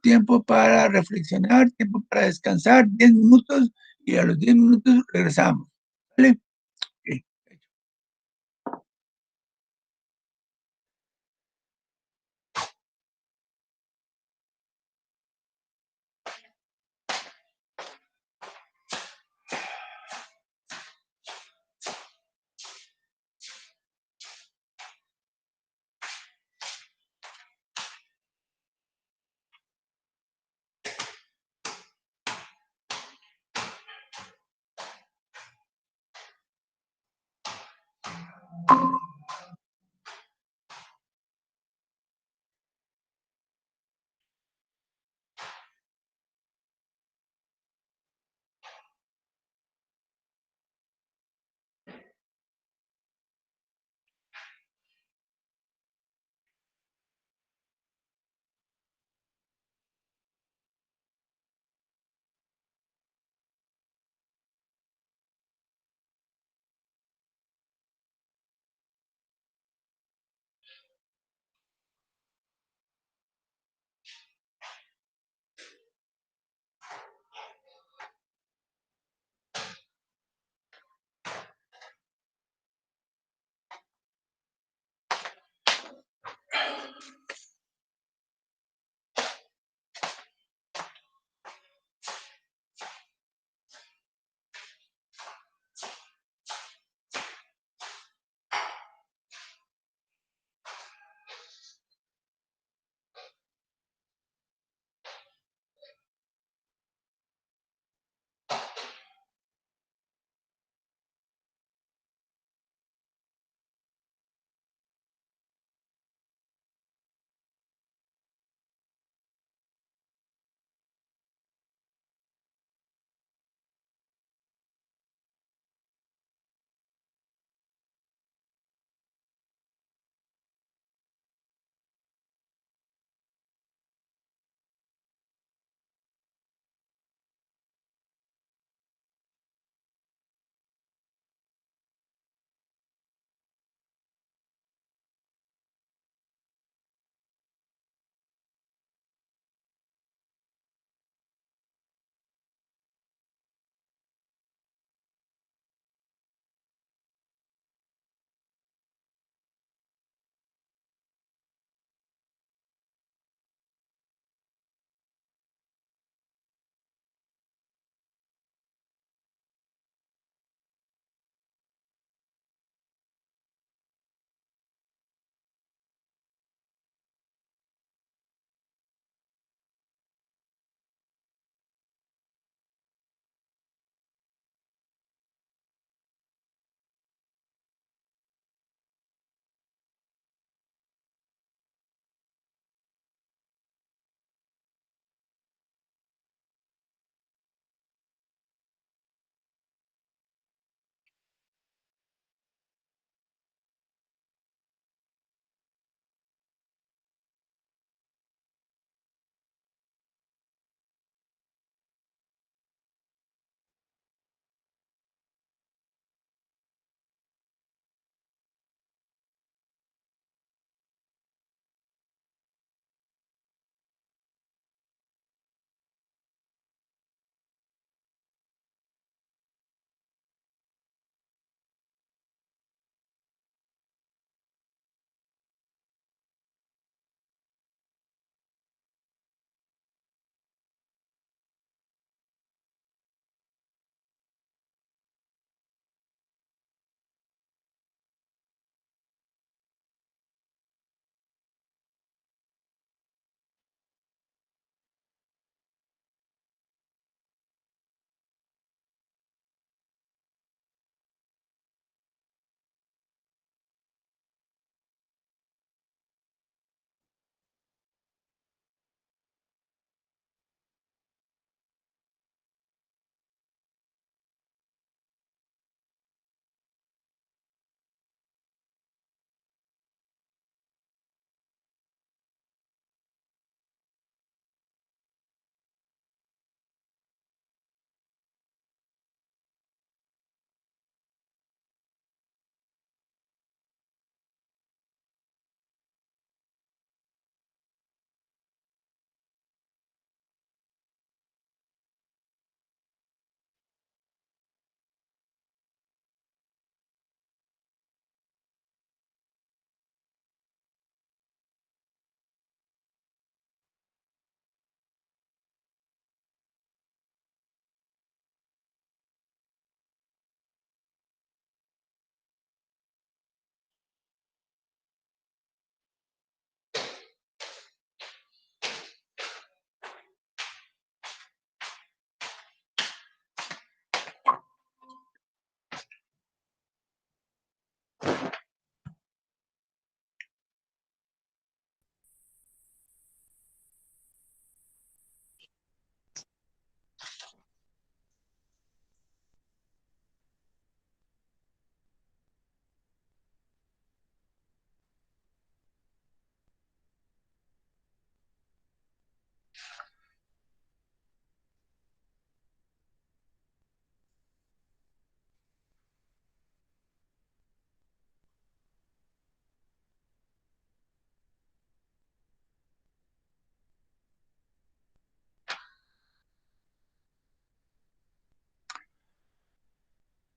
tiempo para reflexionar, tiempo para descansar, 10 minutos y a los 10 minutos regresamos. ¿Vale? Ok.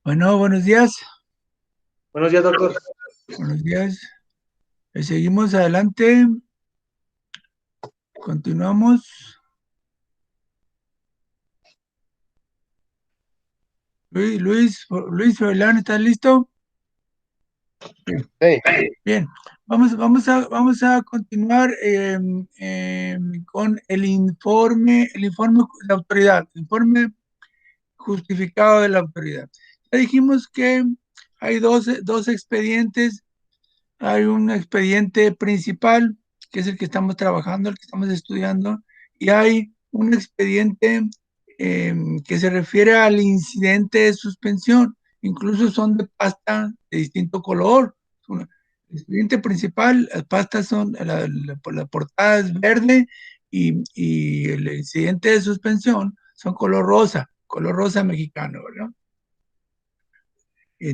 Bueno, buenos días. Buenos días, doctor. Buenos días. Seguimos adelante. Continuamos. Luis Froilán, ¿estás listo? Sí. Bien. Vamos a continuar con el informe de autoridad, informe justificado de la autoridad. Ya dijimos que hay dos expedientes. Hay un expediente principal, que es el que estamos trabajando, el que estamos estudiando, y hay un expediente que se refiere al incidente de suspensión. Incluso son de pasta de distinto color. El expediente principal, las pastas son, la portada es verde y el incidente de suspensión son color rosa mexicano, ¿verdad? Y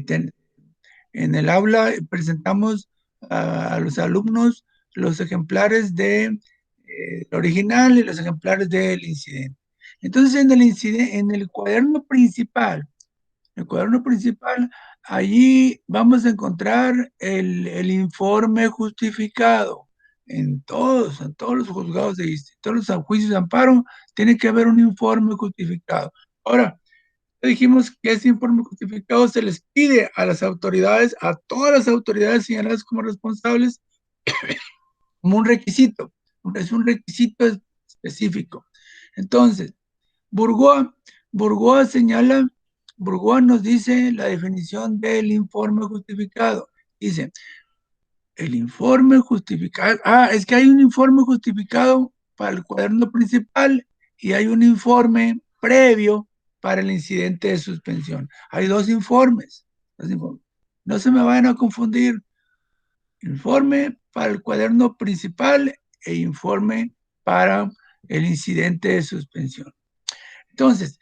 en el aula presentamos a los alumnos los ejemplares de original y los ejemplares del incidente. Entonces, en el cuaderno principal, allí vamos a encontrar el informe justificado. En todos los juzgados todos los juicios de amparo, tiene que haber un informe justificado. Ahora, dijimos que ese informe justificado se les pide a las autoridades, a todas las autoridades señaladas como responsables, como un requisito. Es un requisito específico. Entonces, Burgoa, Burgoa señala, Burgoa nos dice la definición del informe justificado. Dice, el informe justificado, es que hay un informe justificado para el cuaderno principal y hay un informe previo para el incidente de suspensión. Hay dos informes. No se me vayan a confundir. Informe para el cuaderno principal e informe para el incidente de suspensión. Entonces,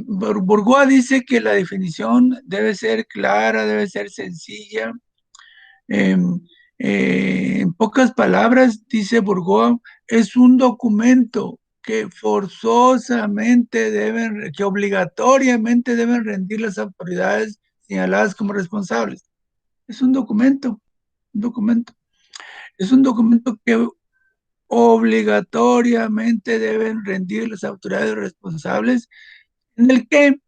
Burgoa dice que la definición debe ser clara, debe ser sencilla. Eh, en pocas palabras, dice Burgoa, es un documento que que obligatoriamente deben rendir las autoridades señaladas como responsables. Es un documento, es un documento que obligatoriamente deben rendir las autoridades responsables, en el que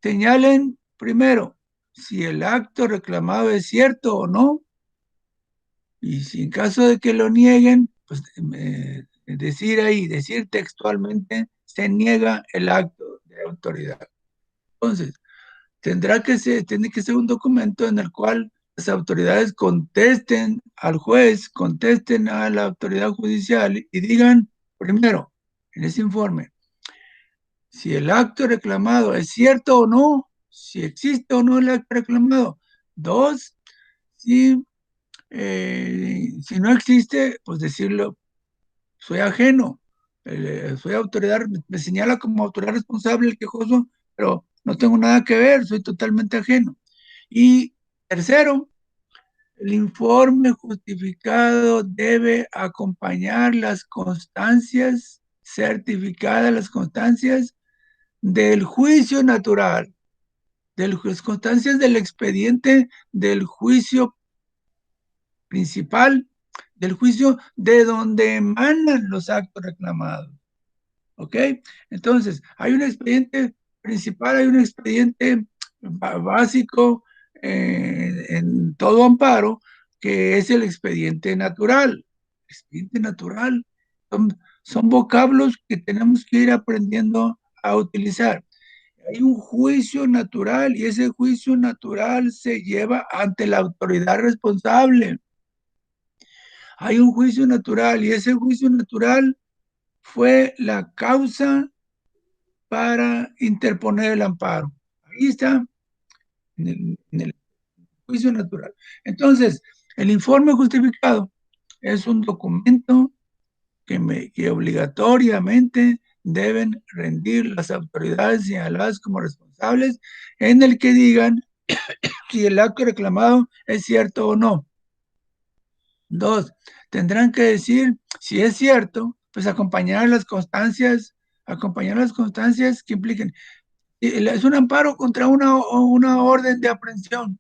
señalen primero si el acto reclamado es cierto o no, y si en caso de que lo nieguen, pues decir textualmente, se niega el acto de autoridad. Entonces, tiene que ser un documento en el cual las autoridades contesten al juez, contesten a la autoridad judicial y digan, primero, en ese informe, si el acto reclamado es cierto o no, si existe o no el acto reclamado. Dos, si, si no existe, pues decirlo, soy ajeno, soy autoridad, me señala como autoridad responsable el quejoso, pero no tengo nada que ver, soy totalmente ajeno. Y tercero, el informe justificado debe acompañar las constancias certificadas, las constancias del juicio natural, de las constancias del expediente del juicio principal, del juicio de donde emanan los actos reclamados. ¿Ok? Entonces, hay un expediente principal, hay un expediente básico en todo amparo, que es el expediente natural. Expediente natural son vocablos que tenemos que ir aprendiendo a utilizar. Hay un juicio natural y ese juicio natural se lleva ante la autoridad responsable. Hay un juicio natural y ese juicio natural fue la causa para interponer el amparo. Ahí está, en el juicio natural. Entonces, el informe justificado es un documento que obligatoriamente deben rendir las autoridades señaladas como responsables, en el que digan si el acto reclamado es cierto o no. Dos, tendrán que decir si es cierto, pues acompañar las constancias que impliquen Es un amparo contra una orden de aprehensión.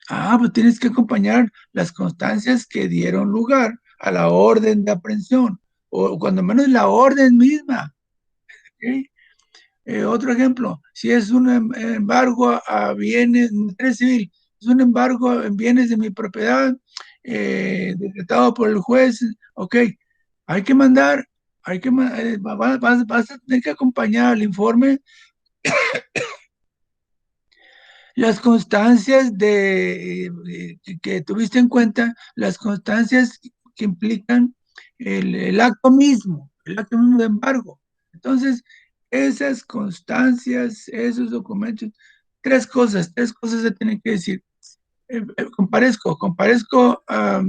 Pues tienes que acompañar las constancias que dieron lugar a la orden de aprehensión, o cuando menos la orden misma. ¿Ok? Otro ejemplo, si es un embargo a bienes, en materia civil, es un embargo en bienes de mi propiedad, decretado por el juez, ok, hay que mandar, vas a tener que acompañar al informe las constancias que tuviste en cuenta, las constancias que implican el el acto mismo de embargo. Entonces, esas constancias, esos documentos, tres cosas se tienen que decir. Comparezco a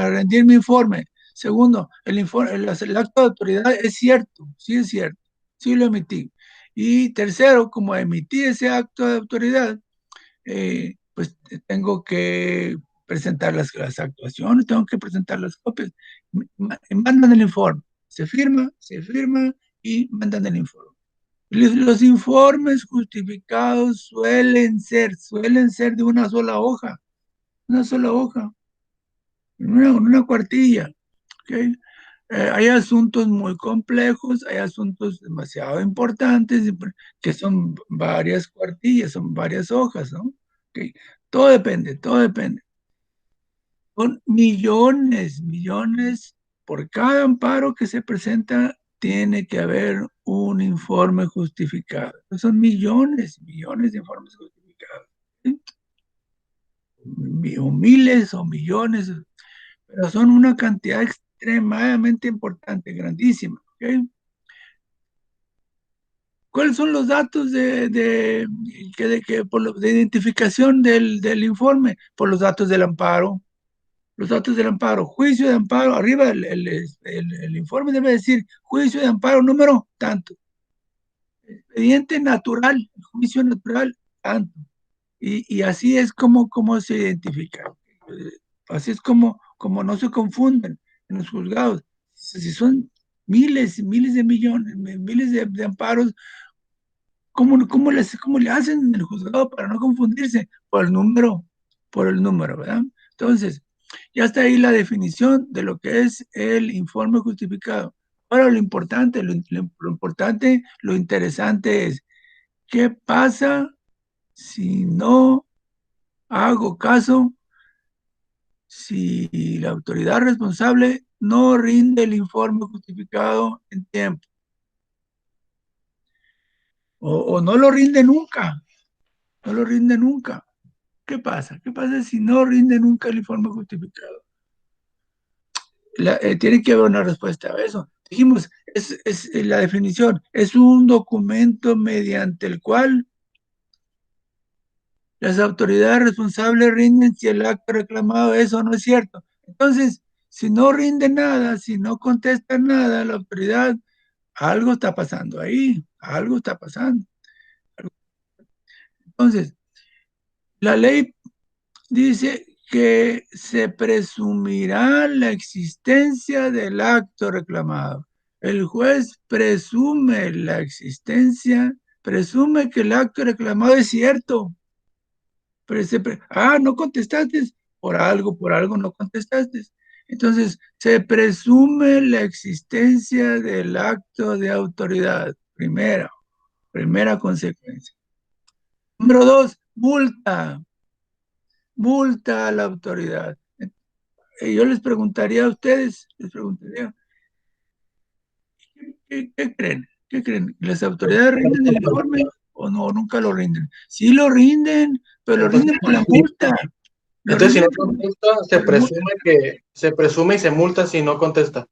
rendir mi informe. Segundo, el acto de autoridad es cierto, sí lo emití. Y tercero, como emití ese acto de autoridad, pues tengo que presentar las actuaciones, tengo que presentar las copias. Mandan el informe, se firma y mandan el informe. Los informes justificados suelen ser de una sola hoja, una cuartilla. ¿Ok? Hay asuntos muy complejos, hay asuntos demasiado importantes que son varias cuartillas, son varias hojas, ¿no? Ok. Todo depende, todo depende. Son millones. Por cada amparo que se presenta, tiene que haber un informe justificado. Son millones de informes justificados. ¿Sí? O miles o millones, pero son una cantidad extremadamente importante, grandísima. ¿Ok? ¿Cuáles son los datos de identificación del informe? Por los datos del amparo. Los datos del amparo, juicio de amparo, arriba el informe debe decir juicio de amparo número tanto, expediente natural, juicio natural tanto. Y así es como se identifica. Así es como no se confunden en los juzgados. Si son miles, miles de millones, miles de amparos, cómo le hacen en el juzgado para no confundirse? Por el número, ¿verdad? Entonces, ya está ahí la definición de lo que es el informe justificado. Ahora lo interesante es, ¿qué pasa si no hago caso, si la autoridad responsable no rinde el informe justificado en tiempo? O no lo rinde nunca, no lo rinde nunca. ¿Qué pasa? ¿Qué pasa si no rinde nunca el informe justificado? Tiene que haber una respuesta a eso. Dijimos, la definición, es un documento mediante el cual las autoridades responsables rinden si el acto reclamado es o no es cierto. Entonces, si no rinde nada, si no contesta nada, la autoridad, algo está pasando ahí, algo está pasando. Entonces, la ley dice que se presumirá la existencia del acto reclamado. El juez presume la existencia, presume que el acto reclamado es cierto. Pero no contestaste, por algo no contestaste. Entonces, se presume la existencia del acto de autoridad. Primera consecuencia. Número dos, multa a la autoridad. Yo les preguntaría a ustedes, ¿qué creen? ¿Qué creen? ¿Las autoridades rinden el informe o no? Nunca lo rinden. Sí lo rinden, pero lo rinden por la multa. Entonces, si no contesta, se presume y se multa si no contesta.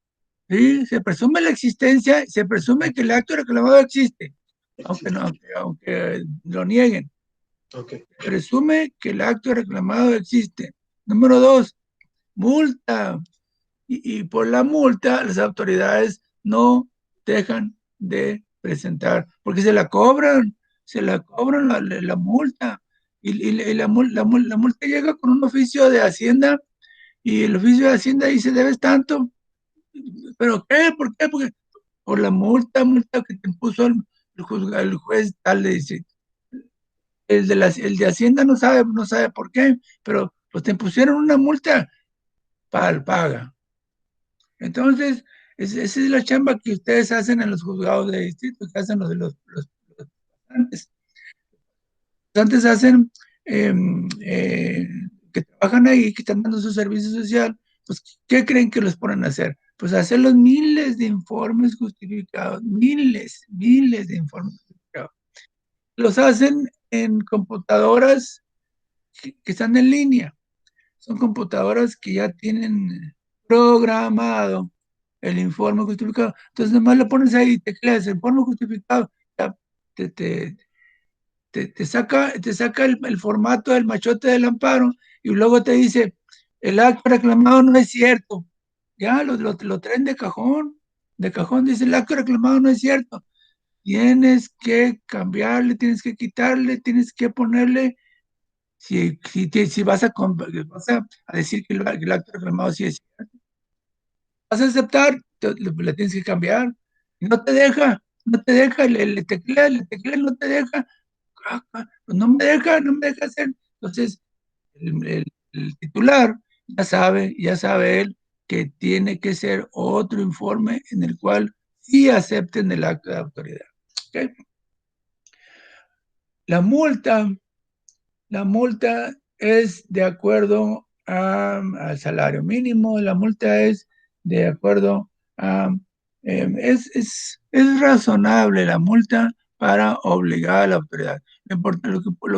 Sí, se presume la existencia, se presume que el acto reclamado existe, aunque lo nieguen. Okay. Presume que el acto reclamado existe. Número dos, multa. Y por la multa, las autoridades no dejan de presentar, porque se la cobran la multa. Y la multa llega con un oficio de Hacienda, y el oficio de Hacienda dice, debes tanto. ¿Pero qué? ¿Por qué? Porque por la multa que te impuso el juez tal le dice, el de Hacienda no sabe por qué, pero pues te pusieron una multa, paga. Entonces, esa es la chamba que ustedes hacen en los juzgados de distrito, que hacen los pasantes. Los pasantes hacen, que trabajan ahí, que están dando su servicio social, pues, ¿qué creen que los ponen a hacer? Pues hacer los miles de informes justificados, miles de informes justificados. Los hacen en computadoras que están en línea. Son computadoras que ya tienen programado el informe justificado. Entonces, nomás lo pones ahí y tecleas el informe justificado. Ya te, te, te saca el formato del machote del amparo y luego te dice, el acto reclamado no es cierto. Ya lo traen de cajón dice, el acto reclamado no es cierto. Tienes que cambiarle, tienes que quitarle, tienes que ponerle, si vas a decir que el acto reclamado sí es cierto, vas a aceptar, le tienes que cambiar. No te deja, le teclea, no te deja. Pues no me deja hacer. Entonces, el titular ya sabe él que tiene que ser otro informe en el cual sí acepten el acto de autoridad. ¿Okay? La multa, la multa es de acuerdo al salario mínimo, la multa es de acuerdo a, es razonable la multa para obligar a la autoridad. Lo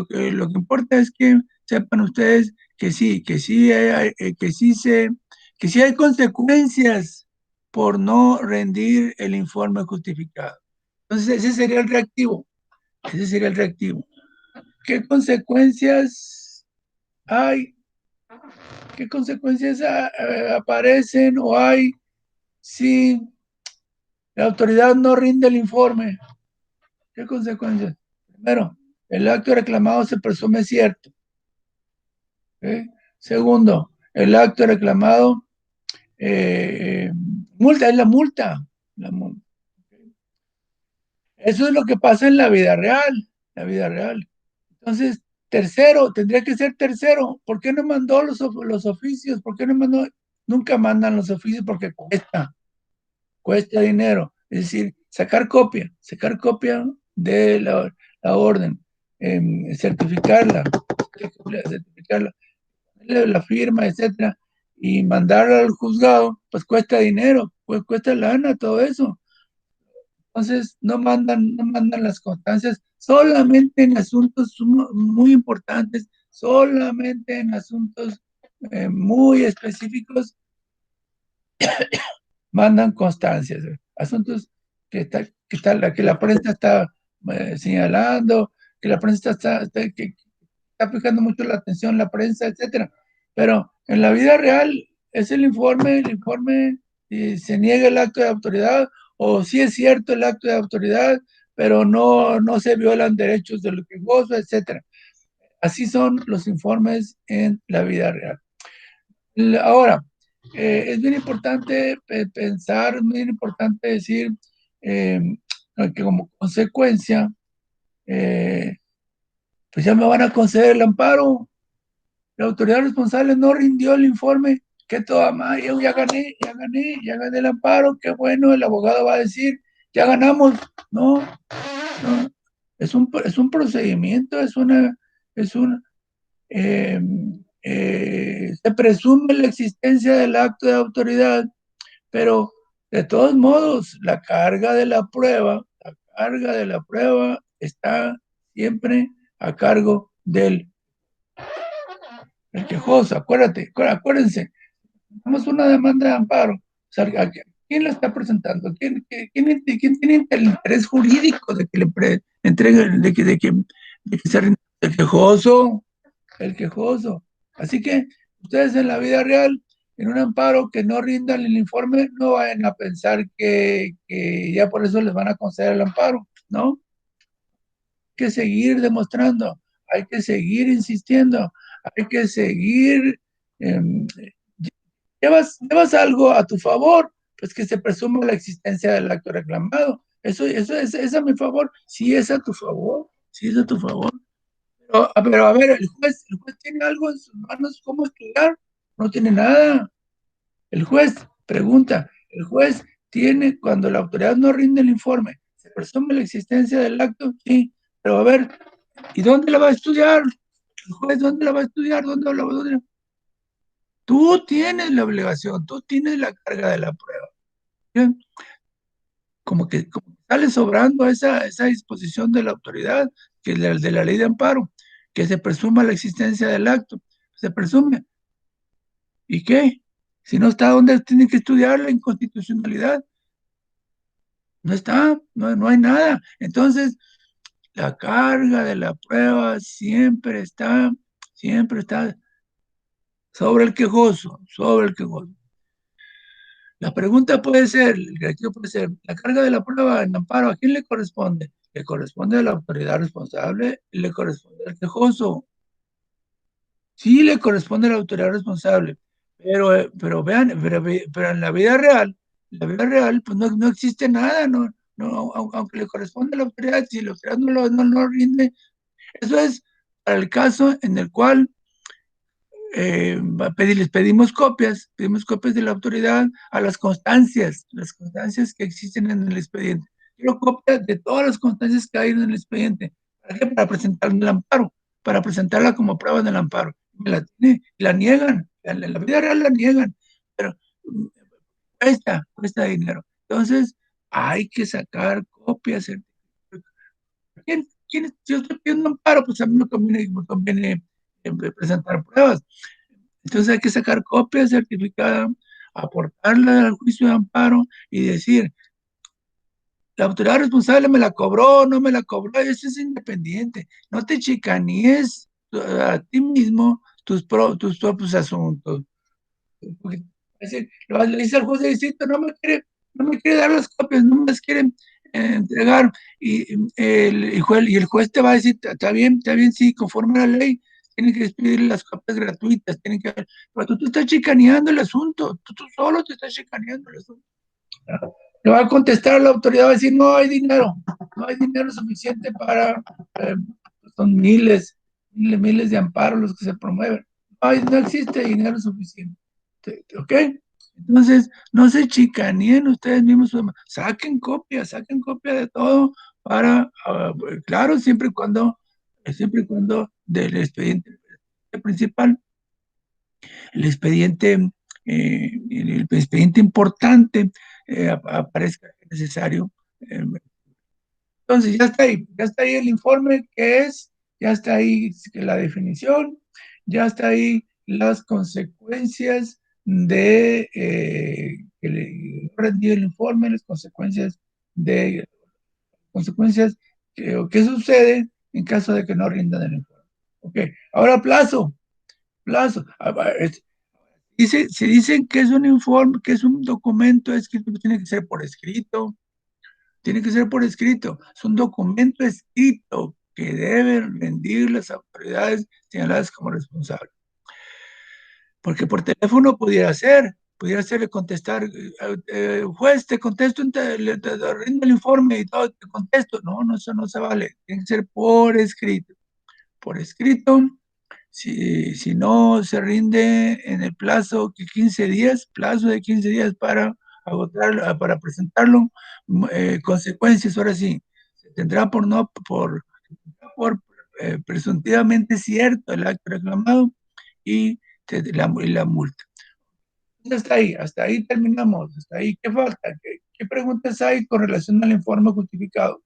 que importa es que sepan ustedes que sí hay consecuencias por no rendir el informe justificado. Entonces, ese sería el reactivo. ¿Qué consecuencias hay? ¿Qué consecuencias aparecen o hay si la autoridad no rinde el informe? ¿Qué consecuencias? Primero, el acto reclamado se presume cierto. ¿Okay? Segundo, el acto reclamado, multa, es la multa. La multa. Eso es lo que pasa en la vida real. La vida real. Entonces, tercero, tendría que ser tercero. ¿Por qué no mandó los oficios? ¿Por qué no mandó? Nunca mandan los oficios porque cuesta dinero. Es decir, sacar copia de la orden, certificarla, la firma, etcétera, y mandarla al juzgado, pues cuesta dinero, pues cuesta lana, todo eso. Entonces, no mandan las constancias solamente en asuntos muy importantes, solamente en asuntos muy específicos, mandan constancias. Asuntos que la prensa está señalando, que la prensa que está fijando mucho la atención, la prensa, etcétera. Pero en la vida real es el informe y se niega el acto de autoridad, o sí es cierto el acto de autoridad, pero no se violan derechos de los que goza, etcétera. Así son los informes en la vida real. Ahora, es bien importante pensar, es bien importante decir eh, que como consecuencia, pues ya me van a conceder el amparo. La autoridad responsable no rindió el informe, que toda madre, yo ya gané el amparo, qué bueno, el abogado va a decir, ya ganamos. No, no, es un procedimiento, es un, eh, se presume la existencia del acto de autoridad, pero de todos modos, la carga de la prueba está siempre a cargo del quejoso. Acuérdense, tenemos una demanda de amparo. O sea, ¿quién la está presentando? ¿Quién tiene el interés jurídico de que le entregue, de que se rinda el quejoso? El quejoso. Así que ustedes en la vida real, en un amparo que no rindan el informe, no vayan a pensar que ya por eso les van a conceder el amparo, ¿no? Hay que seguir demostrando, hay que seguir insistiendo, hay que seguir. Eh, llevas algo a tu favor, pues que se presuma la existencia del acto reclamado. Eso es a mi favor. Sí es a tu favor. Sí es a tu favor. Pero a ver, el juez tiene algo en sus manos, ¿cómo estudiar? No tiene nada. El juez pregunta, el juez tiene, cuando la autoridad no rinde el informe, ¿se presume la existencia del acto? Sí, pero a ver, ¿y dónde la va a estudiar? El juez, ¿dónde la va a estudiar? ¿Dónde? Tú tienes la obligación, tú tienes la carga de la prueba. ¿Bien? Como que sale sobrando esa disposición de la autoridad, que es de la ley de amparo, que se presuma la existencia del acto. Se presume. ¿Y qué? Si no está, ¿dónde tiene que estudiar la inconstitucionalidad? No está, no hay nada. Entonces, la carga de la prueba siempre está sobre el quejoso, sobre el quejoso. La pregunta puede ser, el criterio puede ser, la carga de la prueba en amparo, ¿a quién le corresponde? Le corresponde a la autoridad responsable y le corresponde al quejoso. Sí le corresponde a la autoridad responsable, pero vean, pero en la vida real, pues no existe nada, aunque le corresponde a la autoridad, si la autoridad no rinde, eso es para el caso en el cual les pedimos copias de la autoridad a las constancias que existen en el expediente. Quiero copias de todas las constancias que hay en el expediente. ¿Para qué? Para presentar el amparo, para presentarla como prueba del amparo. La niegan, en la vida real la niegan, pero cuesta dinero. Entonces, hay que sacar copias. Yo estoy pidiendo amparo, pues a mí me conviene presentar pruebas. Entonces hay que sacar copia certificada, aportarla al juicio de amparo y decir, la autoridad responsable me la cobró, no me la cobró, eso es independiente. No te chicaníes a ti mismo tus propios asuntos. Porque, es decir, le dice al juez de distrito, no me quiere dar las copias, no me las quiere entregar. Y el juez te va a decir, está bien, sí, conforme a la ley, tienen que expedir las copias gratuitas, pero tú te estás chicaneando el asunto, tú solo te estás chicaneando el asunto. Le va a contestar la autoridad, va a decir, no hay dinero suficiente para, eh, son miles de amparos los que se promueven. No existe dinero suficiente. ¿Ok? Entonces, no se chicaneen ustedes mismos, saquen copia de todo para, claro, siempre y cuando del expediente principal, el expediente importante aparezca necesario. Entonces, ya está ahí el informe que es, ya está ahí la definición, ya está ahí las consecuencias de que le rendido el informe, las consecuencias qué sucede en caso de que no rindan el informe. Ok, ahora plazo. Si dicen que es un informe, que es un documento escrito, pues tiene que ser por escrito. Tiene que ser por escrito. Es un documento escrito que deben rendir las autoridades señaladas como responsables. Porque por teléfono pudiera ser contestar, juez, te contesto, te rindo el informe y todo, te contesto. No, eso no se vale. Tiene que ser por escrito. Por escrito, si no se rinde en el plazo de 15 días, para agotar, para presentarlo, consecuencias, ahora sí, se tendrá por presuntivamente cierto el acto reclamado y la multa. Hasta ahí terminamos, hasta ahí, ¿qué falta? ¿Qué preguntas hay con relación al informe justificado?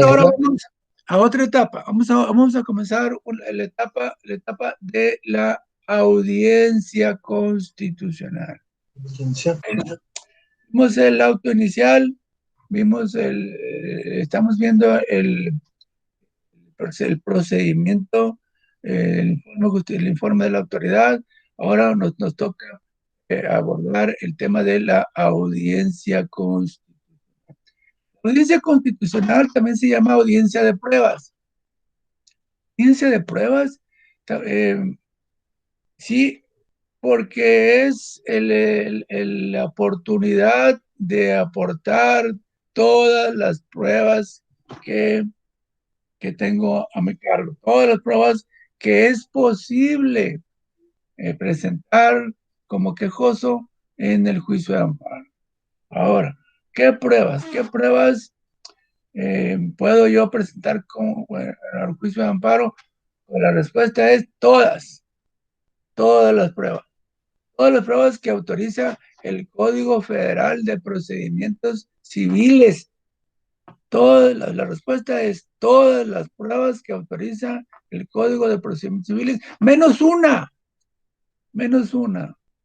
Ahora vamos a otra etapa. Vamos a comenzar la etapa de la audiencia constitucional. Vimos el auto inicial, estamos viendo el procedimiento, el informe de la autoridad. Ahora nos toca abordar el tema de la audiencia constitucional. La audiencia constitucional también se llama audiencia de pruebas. Audiencia de pruebas, sí, porque es la oportunidad de aportar todas las pruebas que tengo a mi cargo, todas las pruebas que es posible presentar como quejoso en el juicio de amparo. Ahora, ¿qué pruebas? ¿Qué pruebas puedo yo presentar como al juicio de amparo? Pues la respuesta es todas las pruebas. Todas las pruebas que autoriza el Código Federal de Procedimientos Civiles. La respuesta es todas las pruebas que autoriza el Código de Procedimientos Civiles, menos una.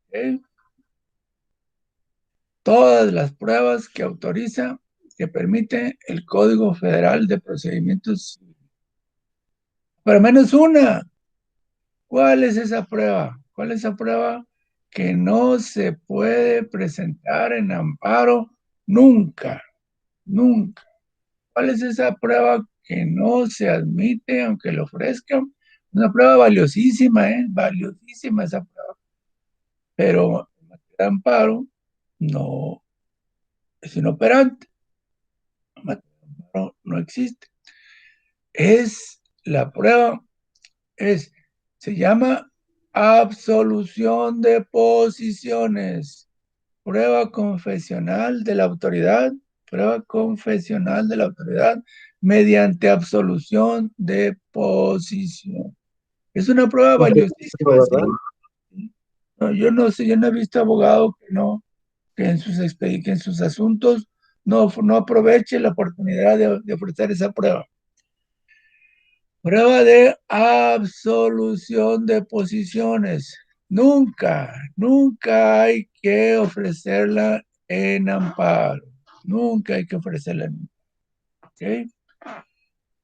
¿Okay? Todas las pruebas que autoriza, que permite el Código Federal de Procedimientos Civiles. Pero menos una. ¿Cuál es esa prueba? ¿Cuál es esa prueba? Que no se puede presentar en amparo nunca, nunca. ¿Cuál es esa prueba que no se admite aunque lo ofrezcan? Una prueba valiosísima, valiosísima esa prueba. Pero en materia de amparo no es inoperante. En materia de amparo no existe. La prueba se llama absolución de posiciones, prueba confesional de la autoridad mediante absolución de posición. Es una prueba valiosísima, ¿sí? No, yo no sé, yo no he visto abogado que en sus asuntos no aproveche la oportunidad de ofrecer esa prueba. Prueba de absolución de posiciones. Nunca hay que ofrecerla en amparo. Nunca hay que ofrecerla en amparo. ¿Okay?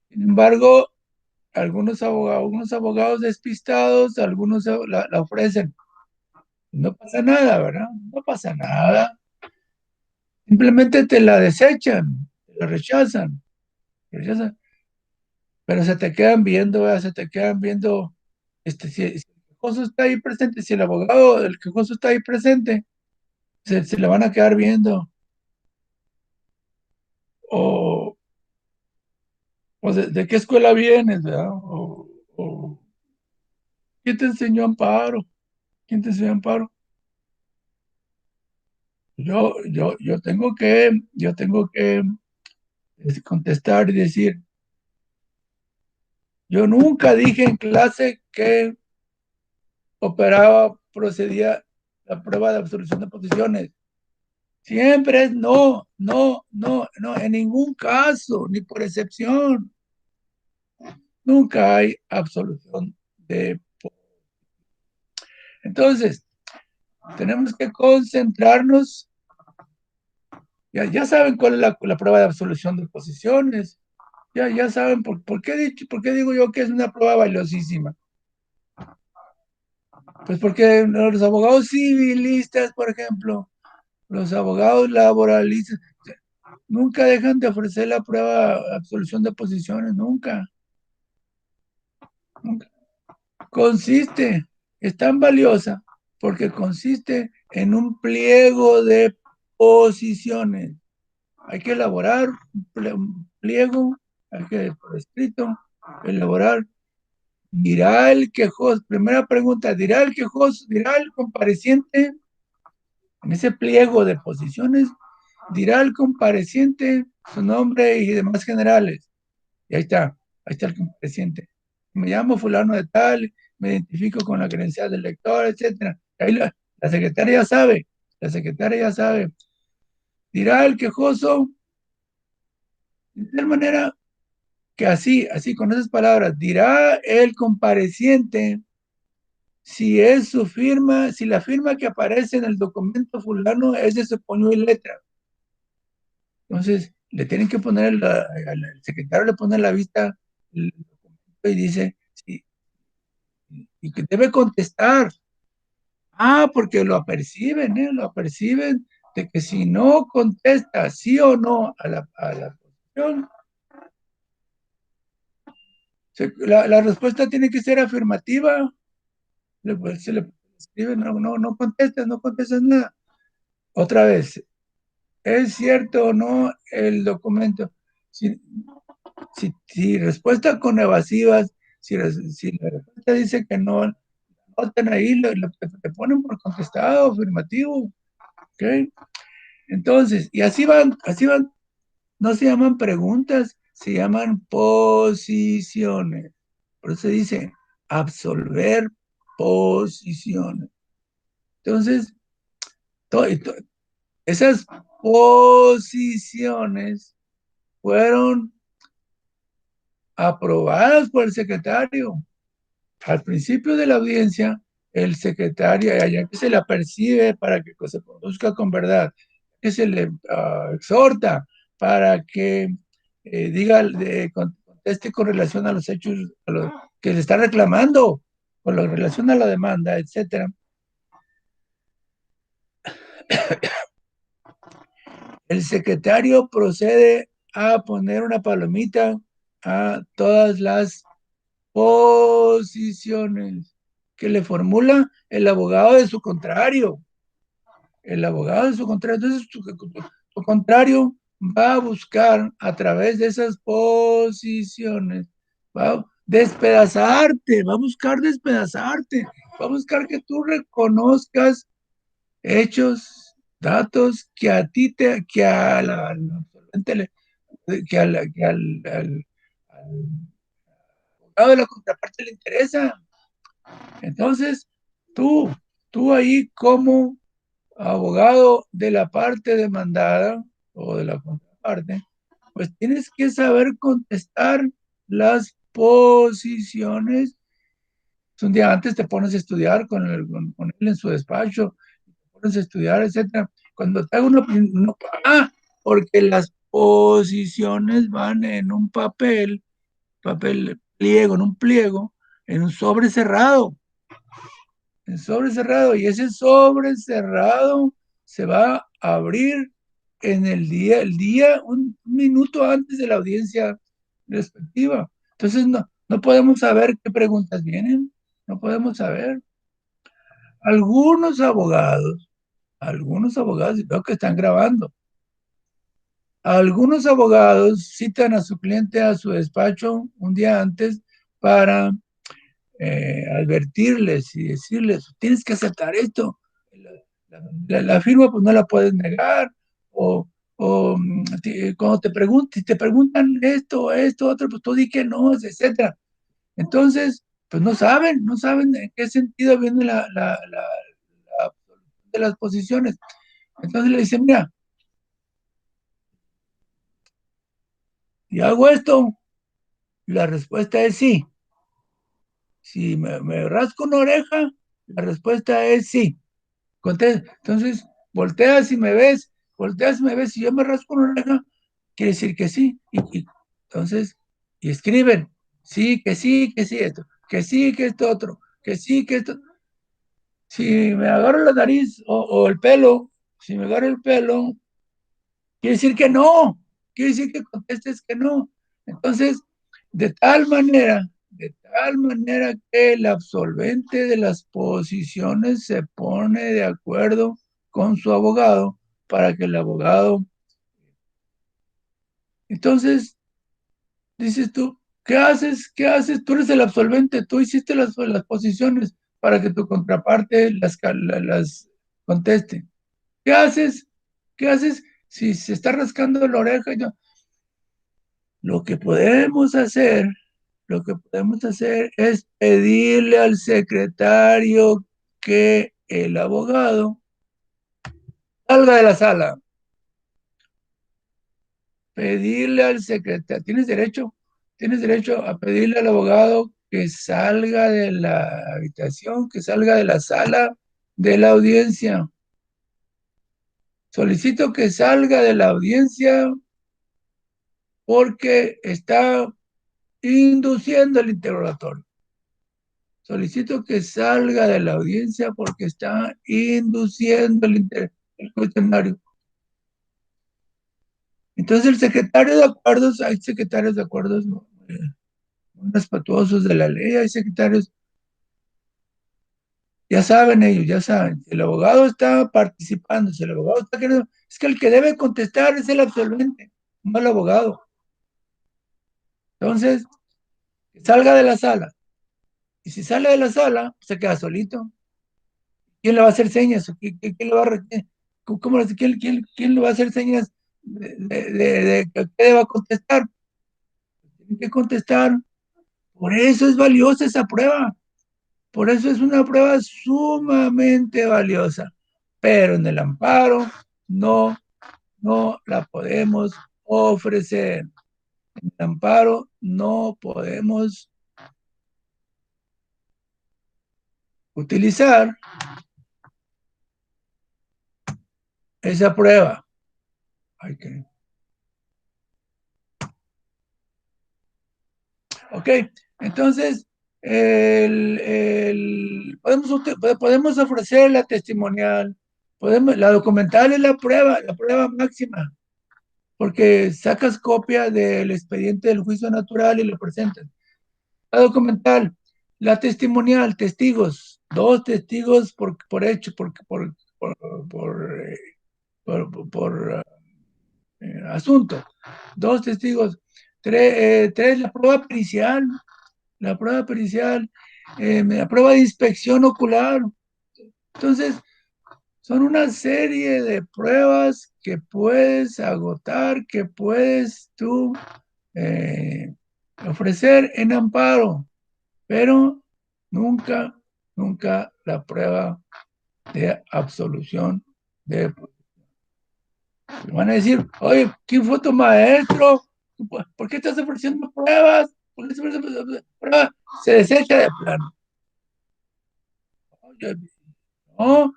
Sin embargo, algunos abogados despistados, algunos la ofrecen. No pasa nada, ¿verdad? No pasa nada. Simplemente te la desechan, te la rechazan. Pero se te quedan viendo, ¿verdad? Se te quedan viendo, si el quejoso está ahí presente, si el abogado del quejoso está ahí presente, se le van a quedar viendo. O de qué escuela vienes, ¿verdad? O ¿quién te enseñó amparo? ¿Quién te enseñó amparo? Yo tengo que contestar y decir, yo nunca dije en clase que procedía la prueba de absolución de posiciones. Siempre es no, en ningún caso, ni por excepción. Nunca hay absolución de... Entonces, tenemos que concentrarnos. Ya saben cuál es la prueba de absolución de posiciones. Ya saben por qué digo yo que es una prueba valiosísima. Pues porque los abogados civilistas, por ejemplo, los abogados laboralistas, nunca dejan de ofrecer la prueba de absolución de posiciones, nunca. Es tan valiosa porque consiste en un pliego de posiciones. Hay que elaborar un pliego, hay que, por escrito, elaborar. Dirá el quejoso, primera pregunta, dirá el compareciente, en ese pliego de posiciones, dirá el compareciente su nombre y demás generales. Y ahí está el compareciente. Me llamo fulano de tal, me identifico con la credencial del lector, etcétera. Ahí la secretaria ya sabe. Dirá el quejoso, de tal manera que así con esas palabras, dirá el compareciente si es su firma, si la firma que aparece en el documento fulano es de su puño y letra. Entonces, le tienen que poner, al secretario le pone a la vista el documento y dice, sí, y que debe contestar. Porque lo aperciben, de que si no contesta sí o no a la posición, la respuesta tiene que ser afirmativa. Se le escriben, no contestas nada. Otra vez, ¿es cierto o no el documento? Si respuesta con evasivas, si la respuesta dice que no, noten ahí, te ponen por contestado, afirmativo, ¿ok? Entonces, y así van, no se llaman preguntas, se llaman posiciones. Por eso se dice absolver posiciones. Entonces, esas posiciones fueron aprobadas por el secretario. Al principio de la audiencia, el secretario, ya que se le apercibe para que se produzca con verdad, que se le exhorta para que conteste con relación a los hechos que le está reclamando, con relación a la demanda, etcétera. El secretario procede a poner una palomita a todas las posiciones que le formula el abogado de su contrario. El abogado de su contrario. Entonces, su contrario va a buscar a través de esas posiciones, va a despedazarte, va a buscar despedazarte, va a buscar que tú reconozcas hechos, datos que a ti que al absolvente que al abogado de la contraparte le interesa. Entonces, tú ahí como abogado de la parte demandada o de la contraparte, pues tienes que saber contestar las posiciones. Un día antes te pones a estudiar con él en su despacho, te pones a estudiar, etcétera. Cuando te hago porque las posiciones van en un papel pliego, en un pliego, en un sobre cerrado. En sobre cerrado, y ese sobre cerrado se va a abrir en el día un minuto antes de la audiencia respectiva. Entonces no podemos saber qué preguntas vienen, no podemos saber. Algunos abogados, y veo que están grabando, algunos abogados citan a su cliente a su despacho un día antes para advertirles y decirles, tienes que aceptar esto. La firma pues no la puedes negar, o cuando te preguntan esto, otro, pues tú di que no, etcétera. Entonces, pues no saben en qué sentido viene de las posiciones. Entonces le dicen, mira, si hago esto, la respuesta es sí. Si me rasco una oreja, la respuesta es sí. Entonces, volteas y me ves, si yo me rasco una oreja, quiere decir que sí. Entonces, y escriben, sí, esto, que sí, que esto otro, que sí, que esto. Si me agarro la nariz o el pelo, si me agarro el pelo, quiere decir que no, quiere decir que contestes que no. Entonces, de tal manera que el absolvente de las posiciones se pone de acuerdo con su abogado para que el abogado. Entonces, dices tú, ¿qué haces? ¿Qué haces? Tú eres el absolvente, tú hiciste las posiciones para que tu contraparte las conteste. ¿Qué haces? ¿Qué haces si se está rascando la oreja? Lo que podemos hacer, lo que podemos hacer es pedirle al secretario que el abogado salga de la sala. Pedirle al secretario, tienes derecho a pedirle al abogado que salga de la habitación, que salga de la sala de la audiencia. Solicito que salga de la audiencia porque está induciendo el interrogatorio. Solicito que salga de la audiencia porque está induciendo el cuestionario. Entonces el secretario de acuerdos, hay secretarios de acuerdos muy respetuosos de la ley, hay secretarios ya saben ellos, ya saben. Si el abogado está participando, si el abogado está queriendo, es que el que debe contestar es el absolvente, no el abogado. Entonces, que salga de la sala. Y si sale de la sala, se queda solito. ¿Quién le va a hacer señas? ¿Quién le va a, quién le va a hacer señas de qué deba contestar? Tiene que contestar. Por eso es valiosa esa prueba. Por eso es una prueba sumamente valiosa. Pero en el amparo no la podemos ofrecer. En el amparo no podemos utilizar esa prueba. Ok, entonces podemos ofrecer la testimonial, la documental es la prueba máxima, porque sacas copia del expediente del juicio natural y lo presentas. La documental, la testimonial, testigos, 2 testigos por hecho, por asunto, 2 testigos, 3 la prueba pericial, la prueba de inspección ocular. Entonces, son una serie de pruebas que puedes agotar, que puedes tú ofrecer en amparo, pero nunca la prueba de absolución de... Me van a decir, oye, ¿quién fue tu maestro? ¿Por qué estás ofreciendo pruebas? ¿Por qué estás ofreciendo pruebas? Se desecha de plano. Oye, no,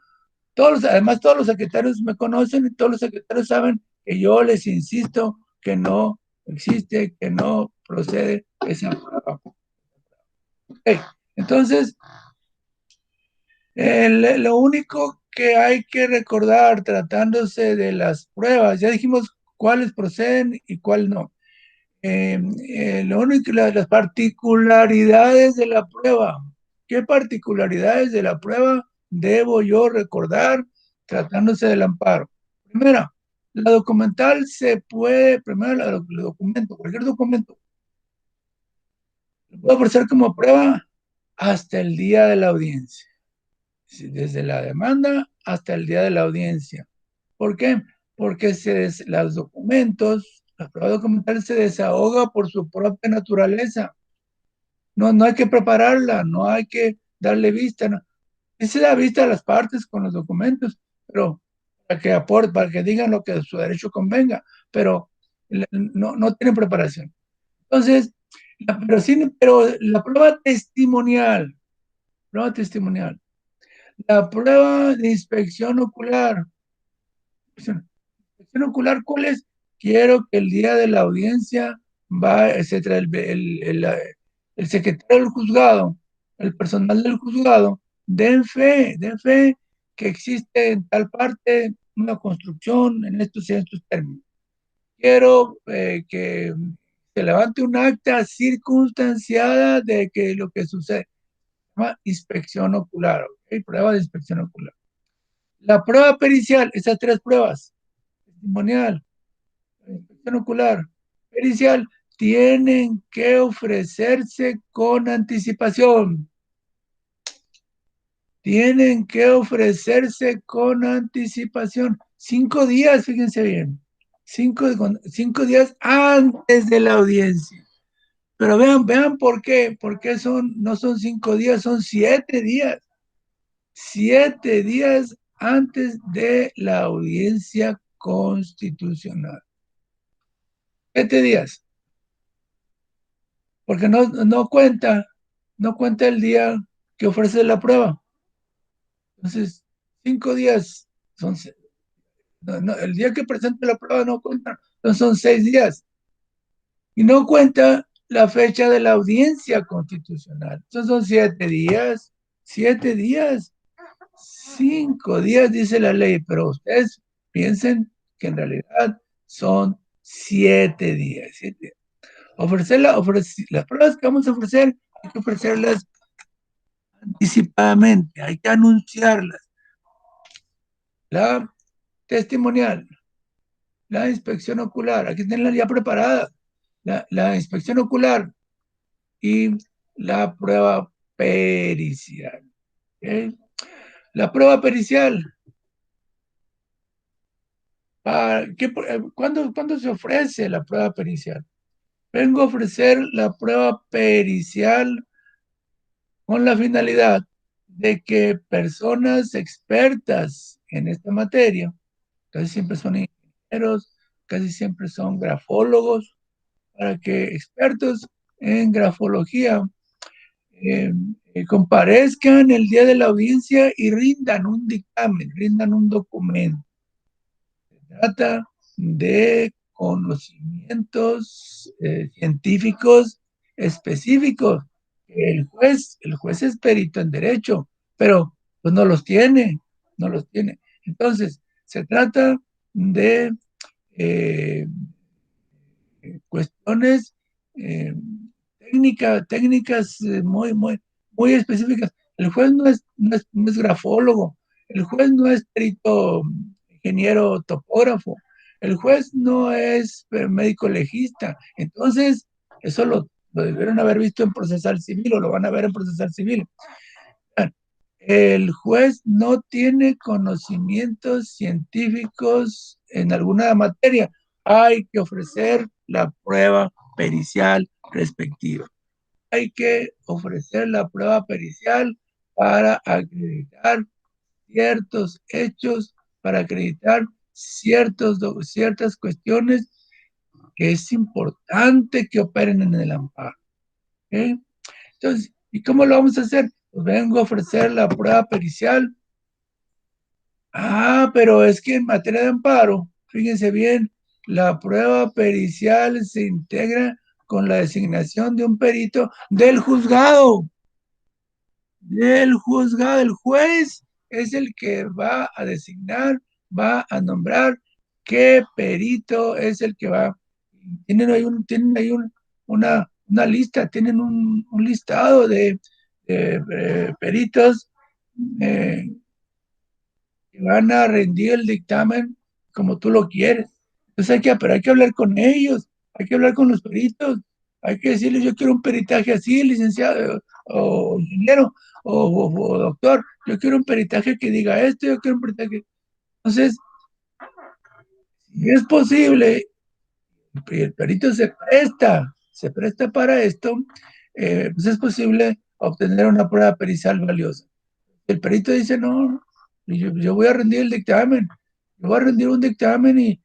además todos los secretarios me conocen y todos los secretarios saben que yo les insisto que no existe, que no procede esa prueba. Okay. Entonces, lo único que hay que recordar tratándose de las pruebas, ya dijimos cuáles proceden y cuáles no. Lo único, las particularidades de la prueba. ¿Qué particularidades de la prueba debo yo recordar tratándose del amparo? Primera, la documental se puede, primero el documento, cualquier documento, lo puedo ofrecer como prueba hasta el día de la audiencia. Desde la demanda hasta el día de la audiencia. ¿Por qué? Porque los documentos, la prueba documental se desahoga por su propia naturaleza. No hay que prepararla, no hay que darle vista. No. Sí se da vista a las partes con los documentos, pero para que digan lo que a su derecho convenga, pero no tienen preparación. Entonces, pero la prueba testimonial, la prueba de inspección ocular. Inspección ocular, ¿cuál es? Quiero que el día de la audiencia etcétera, el secretario del juzgado, el personal del juzgado, den fe que existe en tal parte una construcción en estos términos. Quiero que se levante un acta circunstanciada de que lo que sucede. Se llama inspección ocular, ¿ok? Prueba de inspección ocular. La prueba pericial, esas 3 pruebas, testimonial, inspección ocular, pericial, tienen que ofrecerse con anticipación. Tienen que ofrecerse con anticipación. 5 días, fíjense bien. 5 días antes de la audiencia. Pero vean por qué. Porque no son 5 días, son 7 días. 7 días antes de la audiencia constitucional. 7 días. Porque no cuenta el día que ofrece la prueba. Entonces, 5 días el día que presente la prueba no cuenta, entonces son 6 días. Y no cuenta la fecha de la audiencia constitucional. Entonces son 7 días. 7 días. 5 días dice la ley, pero ustedes piensen que en realidad son 7 días. 7 días. Las pruebas que vamos a ofrecer, hay que ofrecerlas anticipadamente, hay que anunciarlas. La testimonial, la inspección ocular, hay que tenerla ya preparada. La inspección ocular y la prueba pericial. ¿Okay? La prueba pericial. ¿Cuándo se ofrece la prueba pericial? Vengo a ofrecer la prueba pericial con la finalidad de que personas expertas en esta materia, casi siempre son ingenieros, casi siempre son grafólogos, para que expertos en grafología comparezcan el día de la audiencia y rindan un dictamen, rindan un documento. Se trata de conocimientos científicos específicos. El juez es perito en derecho, pero pues no los tiene, no los tiene. Entonces, se trata de eh, cuestiones eh, técnicas muy específicas. El juez no es grafólogo, el juez no es perito ingeniero topógrafo, el juez no es médico legista. Entonces, eso lo debieron haber visto en procesal civil o lo van a ver en procesal civil. El juez no tiene conocimientos científicos en alguna materia. Hay que ofrecer la prueba pericial respectiva. Hay que ofrecer la prueba pericial para acreditar ciertos hechos, para acreditar ciertas cuestiones que es importante que operen en el amparo. ¿Okay? Entonces, ¿y cómo lo vamos a hacer? Pues vengo a ofrecer la prueba pericial. Pero es que en materia de amparo, fíjense bien, la prueba pericial se integra con la designación de un perito del juzgado. El juez es el que va a designar, va a nombrar qué perito es el que va. Tienen ahí una lista, tienen un listado de peritos eh, que van a rendir el dictamen como tú lo quieres. Entonces pero hay que hablar con ellos, hay que hablar con los peritos, hay que decirles, yo quiero un peritaje así, licenciado o ingeniero o doctor, yo quiero un peritaje que diga esto, yo quiero un peritaje. Entonces, si es posible, y el perito se presta para esto, pues es posible obtener una prueba pericial valiosa. El perito dice, no, yo voy a rendir el dictamen, yo voy a rendir un dictamen y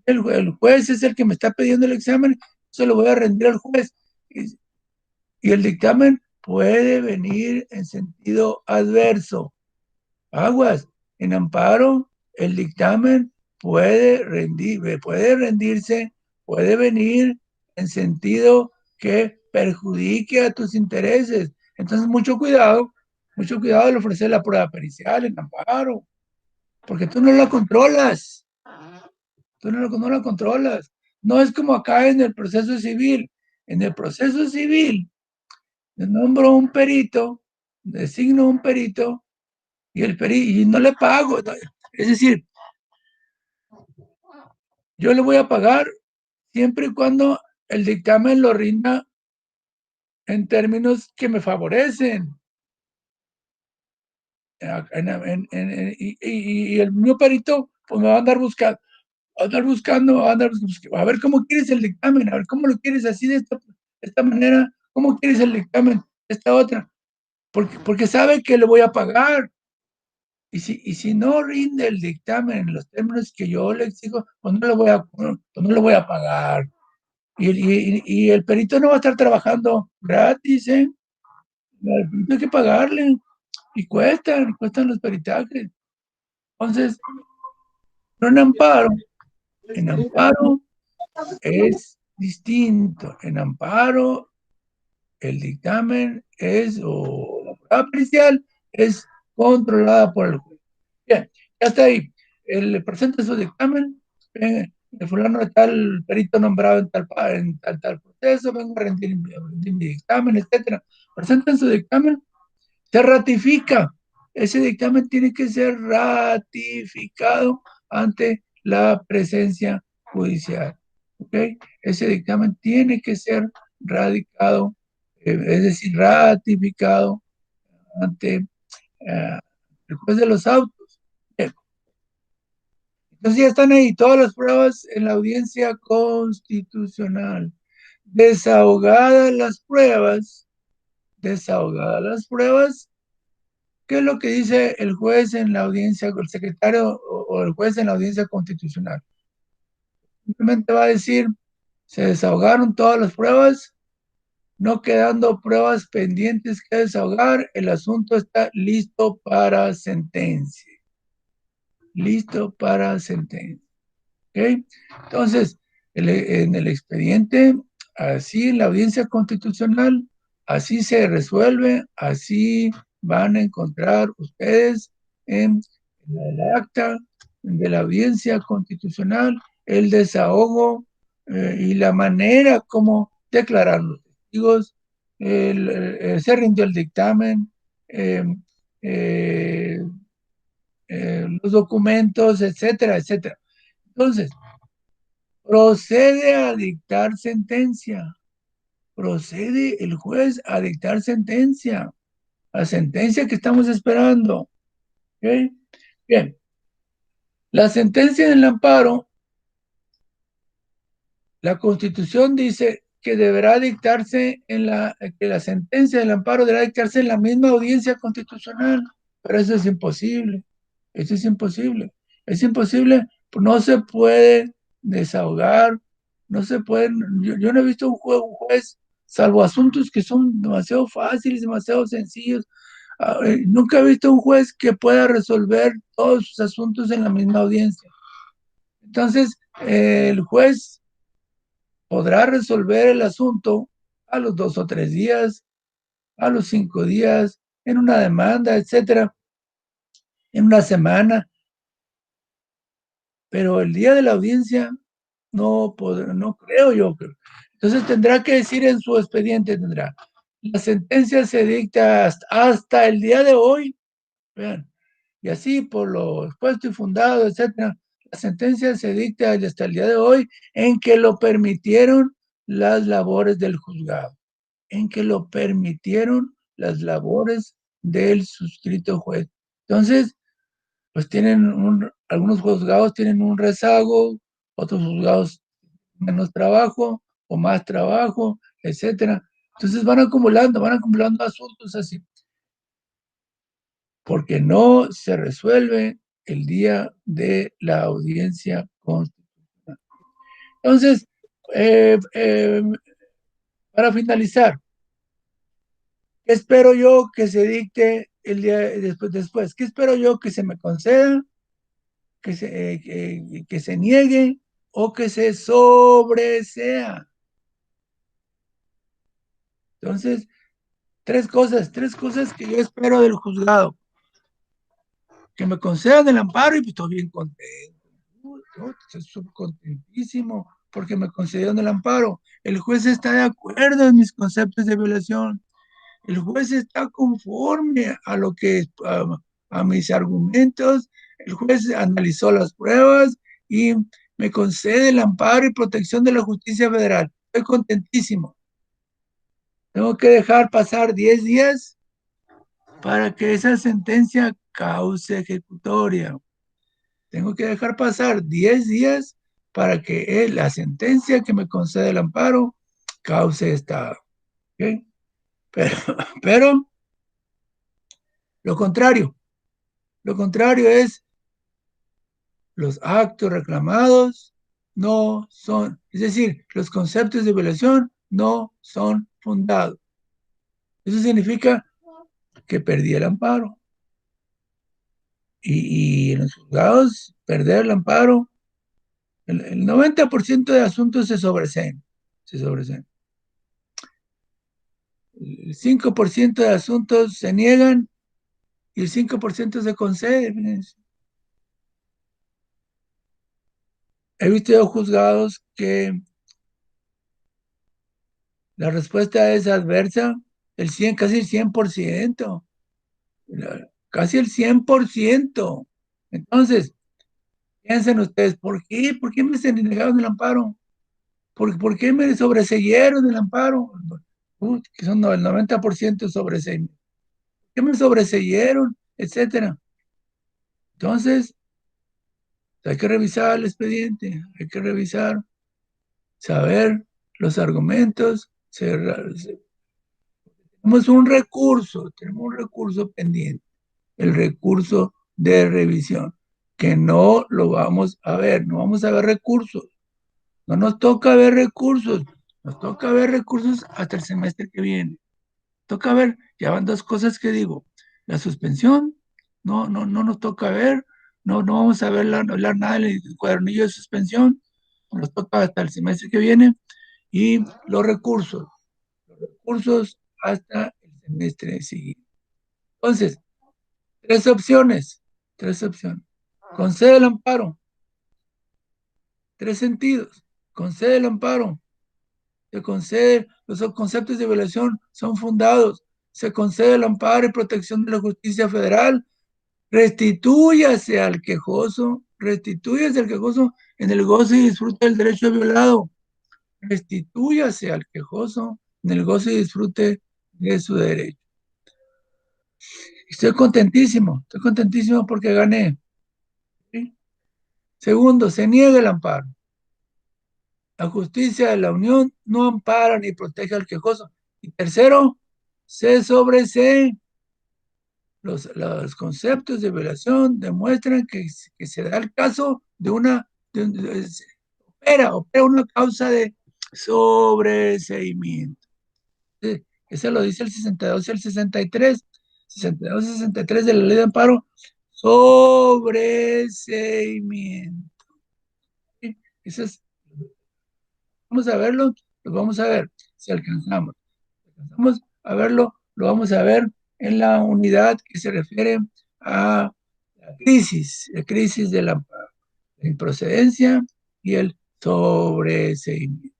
el juez es el que me está pidiendo el examen, se lo voy a rendir al juez. Y el dictamen puede venir en sentido adverso. Aguas, en amparo, el dictamen puede rendirse, puede venir en sentido que perjudique a tus intereses. Entonces, mucho cuidado al ofrecer la prueba pericial en amparo, porque tú no la controlas, no la controlas. No es como acá en el proceso civil. En el proceso civil, nombro un perito, designo un perito, y no le pago. Es decir, yo le voy a pagar siempre y cuando el dictamen lo rinda en términos que me favorecen. Y el mismo perito pues me va a andar buscando, a ver cómo quieres el dictamen, a ver cómo lo quieres así de esta manera, cómo quieres el dictamen de esta otra, porque sabe que le voy a pagar. Y si no rinde el dictamen en los términos que yo le exijo, pues no le voy a pagar. Y el perito no va a estar trabajando gratis, ¿eh? El perito hay que pagarle. Y cuestan los peritajes. Entonces, no en amparo es distinto. En amparo, el dictamen o la prueba pericial es controlada por el juez. Bien, ya está ahí. Él presenta su dictamen, el fulano de tal perito nombrado en tal proceso, vengo a rendir mi dictamen, etcétera. presentan su dictamen, se ratifica. Ese dictamen tiene que ser ratificado ante la presencia judicial. ¿Ok? Ese dictamen tiene que ser radicado, es decir, ratificado ante el juez de los autos. Bien. Entonces ya están ahí todas las pruebas en la audiencia constitucional. Desahogadas las pruebas, ¿qué es lo que dice el juez en la audiencia, el secretario o el juez en la audiencia constitucional? Simplemente va a decir, se desahogaron todas las pruebas, no quedando pruebas pendientes que desahogar, el asunto está listo para sentencia. Listo para sentencia. ¿Ok? Entonces, en el expediente, así en la audiencia constitucional, así se resuelve, así van a encontrar ustedes en el acta de la audiencia constitucional el desahogo y la manera como declararon los testigos, se rindió el dictamen, eh, eh, los documentos, etcétera, etcétera. Entonces, procede a dictar sentencia. Procede el juez a dictar sentencia. La sentencia que estamos esperando. ¿Ok? Bien. La sentencia del amparo, la Constitución dice que deberá dictarse que la sentencia del amparo deberá dictarse en la misma audiencia constitucional. Pero eso es imposible. Eso es imposible. Es imposible. No se puede desahogar. No se puede. Yo no he visto un juez, salvo asuntos que son demasiado fáciles, demasiado sencillos. Nunca he visto un juez que pueda resolver todos sus asuntos en la misma audiencia. Entonces, el juez podrá resolver el asunto a los 2 o 3 días, a los 5 días, en una demanda, etcétera, en una semana, pero el día de la audiencia no creo yo. Entonces tendrá que decir en su expediente, la sentencia se dicta hasta el día de hoy, vean, y así por lo expuesto y fundado, etcétera, la sentencia se dicta hasta el día de hoy en que lo permitieron las labores del juzgado, en que lo permitieron las labores del suscrito juez. Entonces, pues algunos juzgados tienen un rezago, otros juzgados menos trabajo o más trabajo, etcétera. Entonces van acumulando asuntos así, porque no se resuelve el día de la audiencia constitucional. Entonces, eh, eh, para finalizar, ¿qué espero yo que se dicte el día después? ¿Qué espero yo que se me conceda, que se niegue o que se sobresea? Entonces, tres cosas que yo espero del juzgado. Que me concedan el amparo y pues estoy bien contento. Estoy contentísimo porque me concedieron el amparo. El juez está de acuerdo en mis conceptos de violación. El juez está conforme a lo que a mis argumentos. El juez analizó las pruebas y me concede el amparo y protección de la justicia federal. Estoy contentísimo. Tengo que dejar pasar 10 días para que esa sentencia cause ejecutoria. Tengo que dejar pasar 10 días para que la sentencia que me concede el amparo cause estado. ¿Okay? Pero, pero lo contrario es los actos reclamados no son, es decir, los conceptos de violación no son fundados. Eso significa que perdí el amparo. Y en los juzgados, perder el amparo, el 90% de asuntos se sobreseen. El 5% de asuntos se niegan y el 5% se conceden. He visto juzgados que la respuesta es adversa casi el 100%, casi el 100%. Entonces, piensen ustedes, ¿por qué? ¿Por qué me se negaron el amparo? ¿Por qué me sobreseyeron el amparo? Que son el 90% sobreseimiento. ¿Por qué me sobreseyeron? Etcétera. Entonces, hay que revisar el expediente, hay que revisar, saber los argumentos. Tenemos un recurso pendiente, el recurso de revisión, que no lo vamos a ver, no vamos a ver recursos. No nos toca ver recursos, nos toca ver recursos hasta el semestre que viene. Toca ver, ya van dos cosas que digo. La suspensión, no nos toca ver, no vamos a ver no hablar nada del cuadernillo de suspensión, nos toca hasta el semestre que viene. Y los recursos hasta el semestre siguiente. Entonces, tres opciones. Concede el amparo, tres sentidos. Concede el amparo, se concede, los conceptos de violación son fundados, se concede el amparo y protección de la justicia federal, restitúyase al quejoso en el goce y disfrute del derecho violado, restitúyase al quejoso en el goce y disfrute de su derecho. Estoy contentísimo porque gané. ¿Sí? Segundo, se niega el amparo. La justicia de la Unión no ampara ni protege al quejoso. Y tercero, se sobresee. Los conceptos de violación demuestran que se da el caso de opera una causa de sobreseimiento. Sí, eso lo dice el 62 y el 63. 62 y 63 de la ley de amparo. Sobreseimiento. ¿Sí? Eso es, vamos a verlo, lo vamos a ver si alcanzamos. Vamos a verlo, lo vamos a ver en la unidad que se refiere a la crisis de la improcedencia y el sobreseimiento.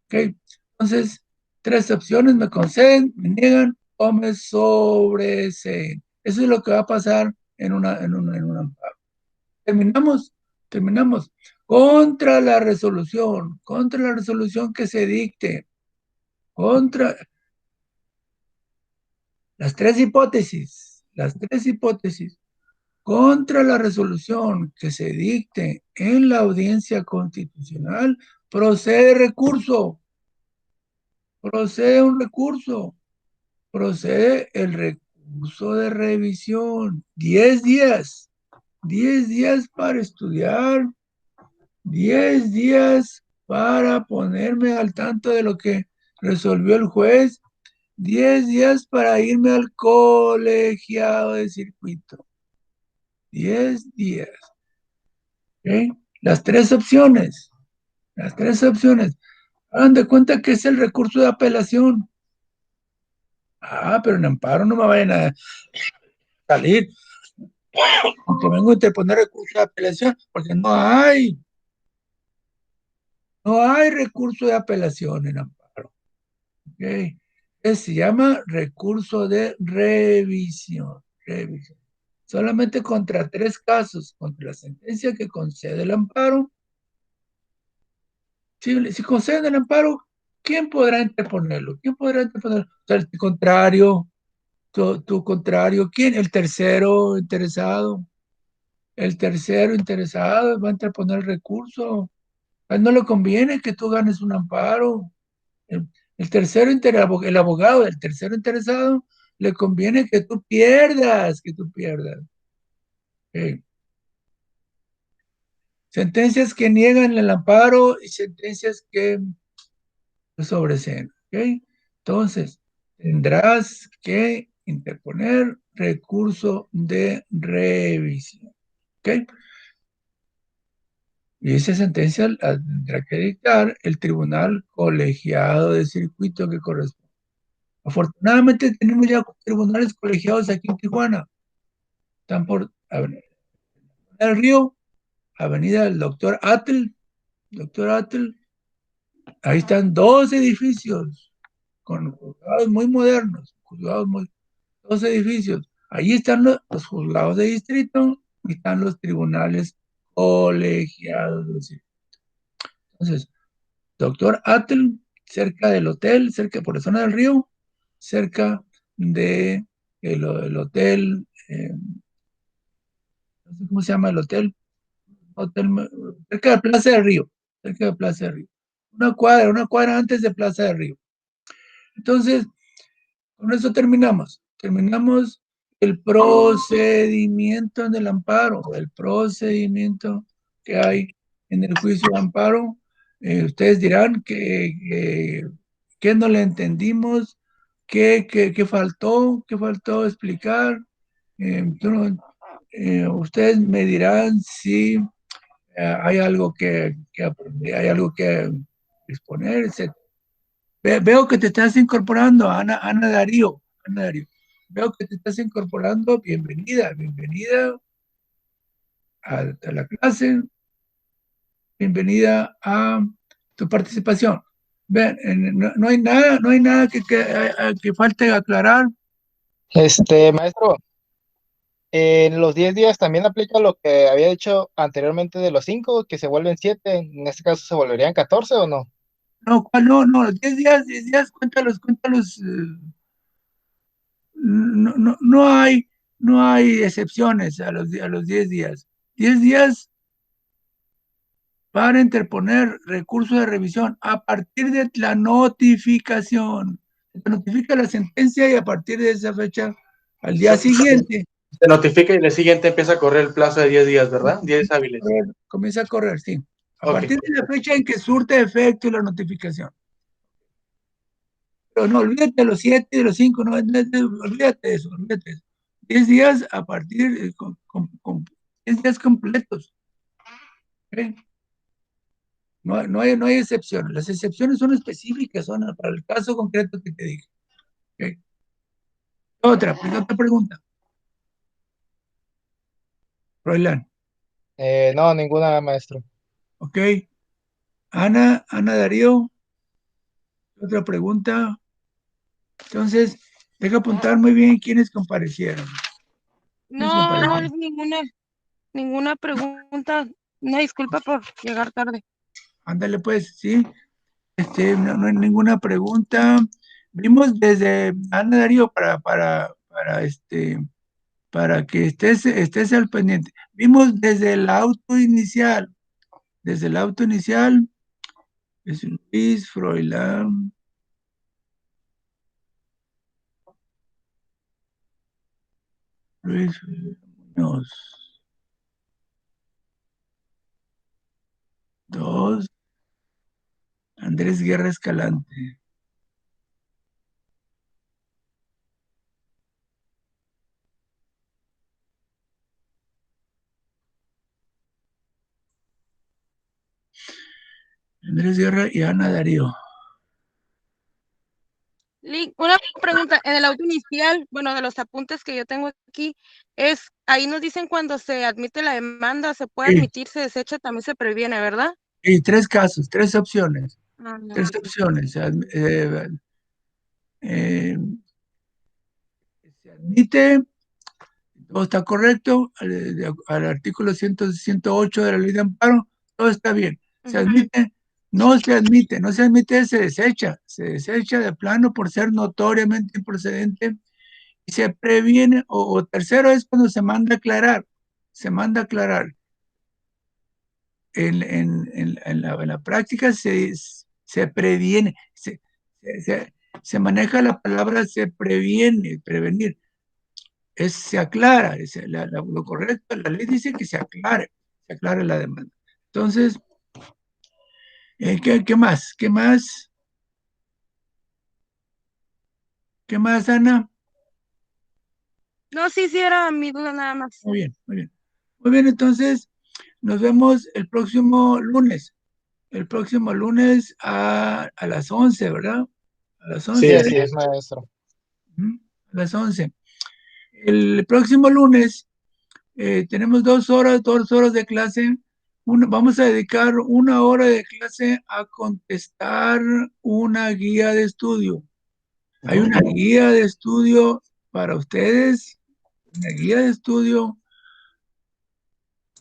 ¿Okay? Entonces, tres opciones: me conceden, me niegan o me sobreseen. Eso es lo que va a pasar en un amparo. Terminamos contra la resolución que se dicte, contra las tres hipótesis, contra la resolución que se dicte en la audiencia constitucional, procede un recurso, procede el recurso de revisión. 10 días para estudiar, 10 días para ponerme al tanto de lo que resolvió el juez, 10 días para irme al colegiado de circuito. 10 días. ¿Okay? Las tres opciones. Hagan de cuenta que es el recurso de apelación. Pero en amparo no me vayan a salir, aunque vengo a interponer recurso de apelación, porque no hay recurso de apelación en amparo. ¿Okay? Se llama recurso de revisión. Solamente contra tres casos: contra la sentencia que concede el amparo. Si conceden el amparo, ¿quién podrá interponerlo? O sea, el contrario, tu contrario, ¿quién? El tercero interesado. El tercero interesado va a interponer el recurso. A él no le conviene que tú ganes un amparo. El abogado del tercero interesado le conviene que tú pierdas. Okay. Sentencias que niegan el amparo y sentencias que sobreseen. ¿Okay? Entonces, tendrás que interponer recurso de revisión. ¿Okay? Y esa sentencia la tendrá que dictar el tribunal colegiado de circuito que corresponde. Afortunadamente tenemos ya tribunales colegiados aquí en Tijuana. Están por Avenida del Río, Avenida del Doctor Atl. Ahí están dos edificios con juzgados muy modernos, dos edificios. Allí están los juzgados de distrito y están los tribunales colegiados. Entonces, doctor Atel, cerca del hotel, cerca por la zona del río, cerca de el hotel, no sé cómo se llama el hotel, cerca de Plaza del Río, cerca de Plaza del Río. Una cuadra antes de Plaza del Río. Entonces, con eso terminamos. Terminamos el procedimiento en el amparo, el procedimiento que hay en el juicio de amparo. Ustedes dirán que no le entendimos, que faltó explicar. Ustedes me dirán si hay algo que aprender, hay algo que exponer, etc. Veo que te estás incorporando, Ana Darío. Ana Darío. Veo que te estás incorporando. Bienvenida a la clase. Bienvenida a tu participación. Ven, no hay nada que falte aclarar. Maestro, en los 10 días también aplica lo que había dicho anteriormente de los 5, que se vuelven 7. En este caso, ¿se volverían 14 o no? No, no, 10 días, cuéntalos, no hay excepciones a los 10 días. 10 días para interponer recurso de revisión a partir de la notificación. Se notifica la sentencia y a partir de esa fecha, al día siguiente, Se notifica y el siguiente empieza a correr el plazo de 10 días, ¿verdad? 10 hábiles. comienza a correr, sí. A Ok. partir de la fecha en que surte efecto la notificación. Pero no, olvídate de los 7 y de los 5, no, olvídate de eso, 10 días a partir, con 10 días completos. ¿Okay? No hay excepciones. Las excepciones son específicas, son para el caso concreto que te dije. ¿Okay? Otra pregunta. Roylan. No, ninguna, maestro. Ok. Ana Darío. Otra pregunta. Entonces, deja apuntar muy bien quiénes comparecieron. No, ninguna pregunta. Una disculpa por llegar tarde. Ándale, pues, sí. No hay ninguna pregunta. Vimos desde Ana Darío para que estés al pendiente. Vimos desde el auto inicial, es Luis Froilán, Luis Muñoz, 2, Andrés Guerra Escalante. Andrés Guerra y Ana Darío. Una pregunta, en el auto inicial, bueno, de los apuntes que yo tengo aquí, ahí nos dicen cuando se admite la demanda, se puede Sí. admitir, se desecha, también se previene, ¿verdad? Y 3 casos, 3 opciones. No. 3 opciones. Se admite, todo está correcto, al artículo 108 de la ley de amparo, todo está bien. Se admite, no se admite, se desecha de plano por ser notoriamente improcedente y se previene, o tercero es cuando se manda a aclarar, en la práctica se previene, se maneja la palabra se previene, prevenir, se aclara, lo correcto, la ley dice que se aclare la demanda. Entonces, ¿qué más? ¿Qué más, Ana? No, sí, era mi duda nada más. Muy bien, muy bien. Muy bien, entonces, nos vemos el próximo lunes. A las 11, ¿verdad? A las 11. Sí, así es, maestro. A las 11. El próximo lunes tenemos 2 horas de clase. Vamos a dedicar 1 hora de clase a contestar una guía de estudio. Hay una guía de estudio para ustedes, una guía de estudio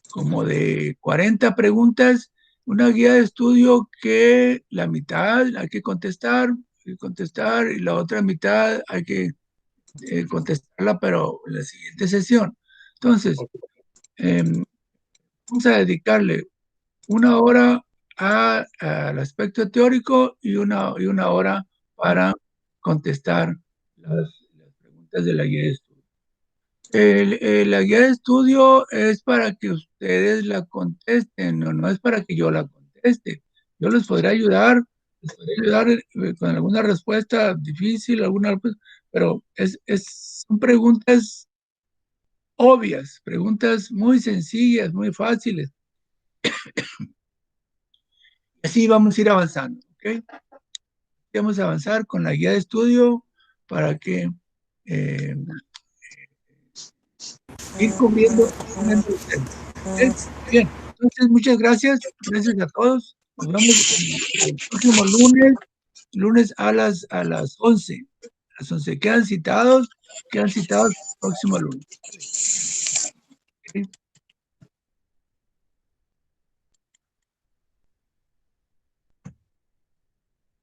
como de 40 preguntas, una guía de estudio que la mitad hay que contestar, y la otra mitad hay que contestarla, pero en la siguiente sesión. Entonces, vamos a dedicarle 1 hora al aspecto teórico y una hora para contestar las preguntas de la guía de estudio. La guía de estudio es para que ustedes la contesten, no es para que yo la conteste. Yo les podré ayudar con alguna respuesta difícil, pero son preguntas obvias, preguntas muy sencillas, muy fáciles. Así vamos a ir avanzando, ¿ok? Vamos a avanzar con la guía de estudio para que ir comiendo ustedes. Bien, entonces muchas gracias a todos. Nos vemos el próximo lunes a las 11. A las 11. Quedan citados el próximo lunes. ¿Okay?